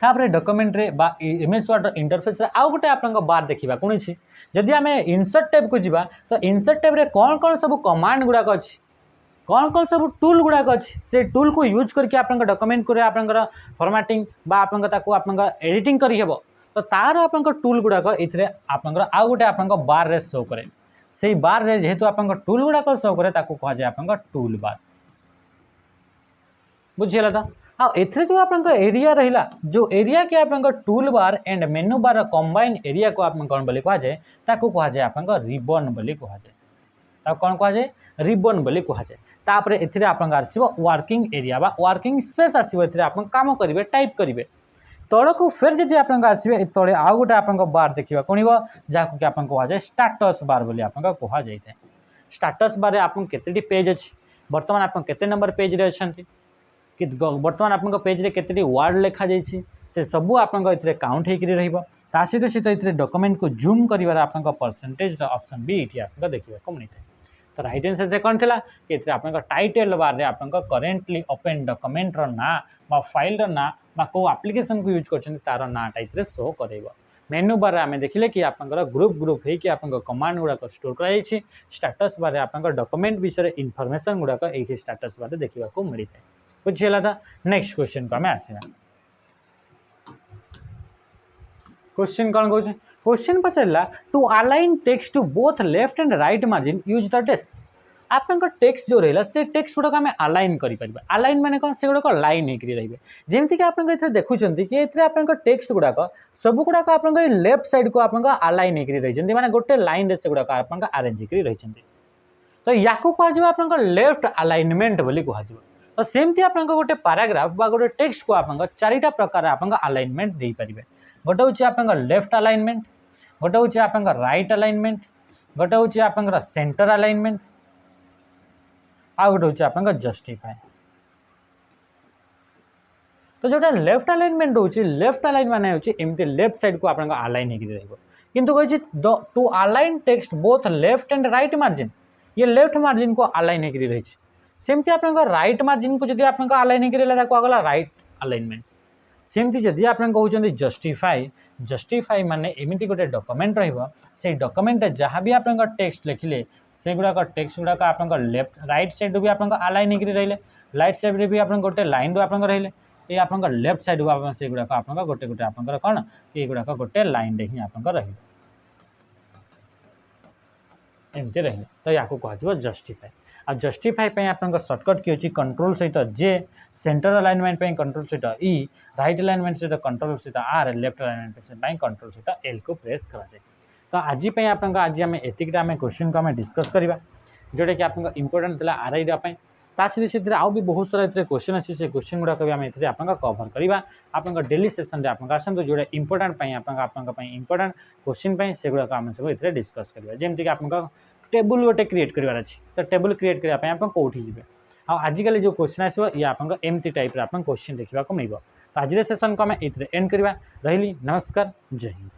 तापर डॉक्यूमेंट रे बा एमएस वर्ड इंटरफेस रे आउ गोटे आप बार देखा कौन जदि आम इंसर्ट टैब को जीवा तो इंसर्ट टैब रे कौन कौन सब कमांड गुड़ाक अच्छी कौन कौन सब टूल गुड़ाक अच्छी से टूल को यूज करके आप डॉक्यूमेंट को फॉर्मेटिंग बा आप एडिटिंग करहब तो तार आप टूल गुड़ाक ये आउ गोटे आप बार रे शो करे से बार रे जेहेतु आप टूल गुड़ाक शो करे कहुए आप टूल बार बुझीगला तो हाँ एथरे जो आप एरिया रहा जो एरिया के आप tool bar and menu bar combine area को आप कौन बोली कहुए कहुए आप रिबन बोली कहुए कौन कह जाए रिबन बोली कह जाए तापर एथिरे आपन आसीबो वर्किंग एरिया बा वर्किंग स्पेस आसीबो एथिरे आपन काम करिवे टाइप करिवे तल को फिर जब आप आसवे तले आउ गोटे आप बार देखा कौन जहाँ कि आप कहुए स्टाटस बार बोली आप कहुई स्टाटस बार आप केते पेज अच्छी बर्तमान आप केते नंबर पेज रे अच्छा कि बर्तमान आप पेज रे केते वार्ड लिखा जाइए से सबू आप काउंट होकर सहित सहित डॉक्यूमेंट को जूम कर आप परसेंटेज ऑप्शन भी ये आप देखा मिलता है तो राइट आंसर कौन थी कि आप टाइटल बार में आप करेन्टली ओपन डॉक्यूमेंट ना बा फाइल ना बा को एप्लिकेशन को यूज कर तार नाटा ये शो कर मेनू बार आम देखिले कि आप ग्रुप ग्रुप होकर आप कमांड गुड़ाक स्टोर कर स्टाटस बार आप डॉक्यूमेंट विषय इनफॉरमेशन गुड़ाक ये स्टाटस बार देखा मिलता है बुझीगला था नेक्स्ट क्वेश्चन को आम आसवा क्वेश्चन कौन कौन क्वेश्चन पचारा to align text to both left and right margin use the डेस आप टेक्स्ट जो रहा से टेक्स्ट गुड़ाक आम अलाइन करें अलाइन माने कौन से गुड़ाक लाइन होकर रही जमीक आप देखुं कि आप टेक्स्ट गुड़ाक सब गुड़ाक आप लेफ्ट साइड को आप अलाइन होकर रही माने गोटे लाइन से गुड़ाक आप आरेंज कर रही तो या कह लेफ्ट अलाइनमेंट बोली कह तो सेमती आप गोटे पैराग्राफ बा गोटे टेक्स्ट को आप चारिटा प्रकार आप अलाइनमेंट दे पारे गोटे हूँ आप लेफ्ट अलाइनमेंट गोटे हूँ आप राइट अलाइनमेंट गोटे हूँ आप सेंटर अलाइनमेंट आ गोटे हूँ आप जस्टिफाई तो जोटा लेफ्ट अलाइनमेंट हूँ लेफ्ट अलाइन माने एमती लेफ्ट साइड को आप अलाइन होकर किंतु कही to align text both left and right margin ये लेफ्ट मार्जिन को अलाइन होकर रही सेमती आप राइट मार्जिन को जब आप अलाइन होकर कहला राइट अलाइनमेंट सेमती जदि आप कहते जस्टिफाई जस्टिफाई माने एमती गोटे डॉक्यूमेंट रही डॉक्यूमेंट जहाँ भी आप टेक्स्ट लिखिले से गुड़ाक टेक्स्ट गुड़ाक आप लेफ्ट राइट साइड भी आप अलाइन होकर रही राइट साइड भी आप गोटे लाइन रू आप रही ये आप लेफ्ट साइड को से गुड़ाक आप गोटे गोटे आप कौन ये गुड़ाक गोटे लाइन ही आप रही एमती रही तो या कह जस्टिफाई आ जस्टिफाई आप सर्टकट की अच्छी कंट्रोल सहित जे सेंटर अलाइनमेंट कंट्रोल सहित ई राइट अलाइनमेंट सहित कंट्रोल सहित आर लेफ्ट अलाइनमेंट कंट्रोल सहित एल को प्रेस कराए तो आज आज आम एतिकटा आम क्वेश्चन को आम डिस्कस करवा जोटा कि आप इंपोर्टेंट था आर आई साथ आउ भी बहुत सारा क्वेश्चन अच्छी से क्वेश्चन गुड़ाक भी आम कवर करवा आप डेली सेसन में आप आसतु जोड़ा इंपोर्टेंट इंपोर्टेंट क्वेश्चन से गुड़ाक आम सब ये डिस्कस करवा जमीक आप टेबुल गोटे क्रिएट करार अच्छी तो टेबुल क्रिएट करने आप कौटी जी आजिकल जो क्वेश्चन आसो ये आप एमती टाइप आप क्वेश्चन देखा मिल तो आज सेसन को आम ये एंड करवा रही नमस्कार जय हिंद।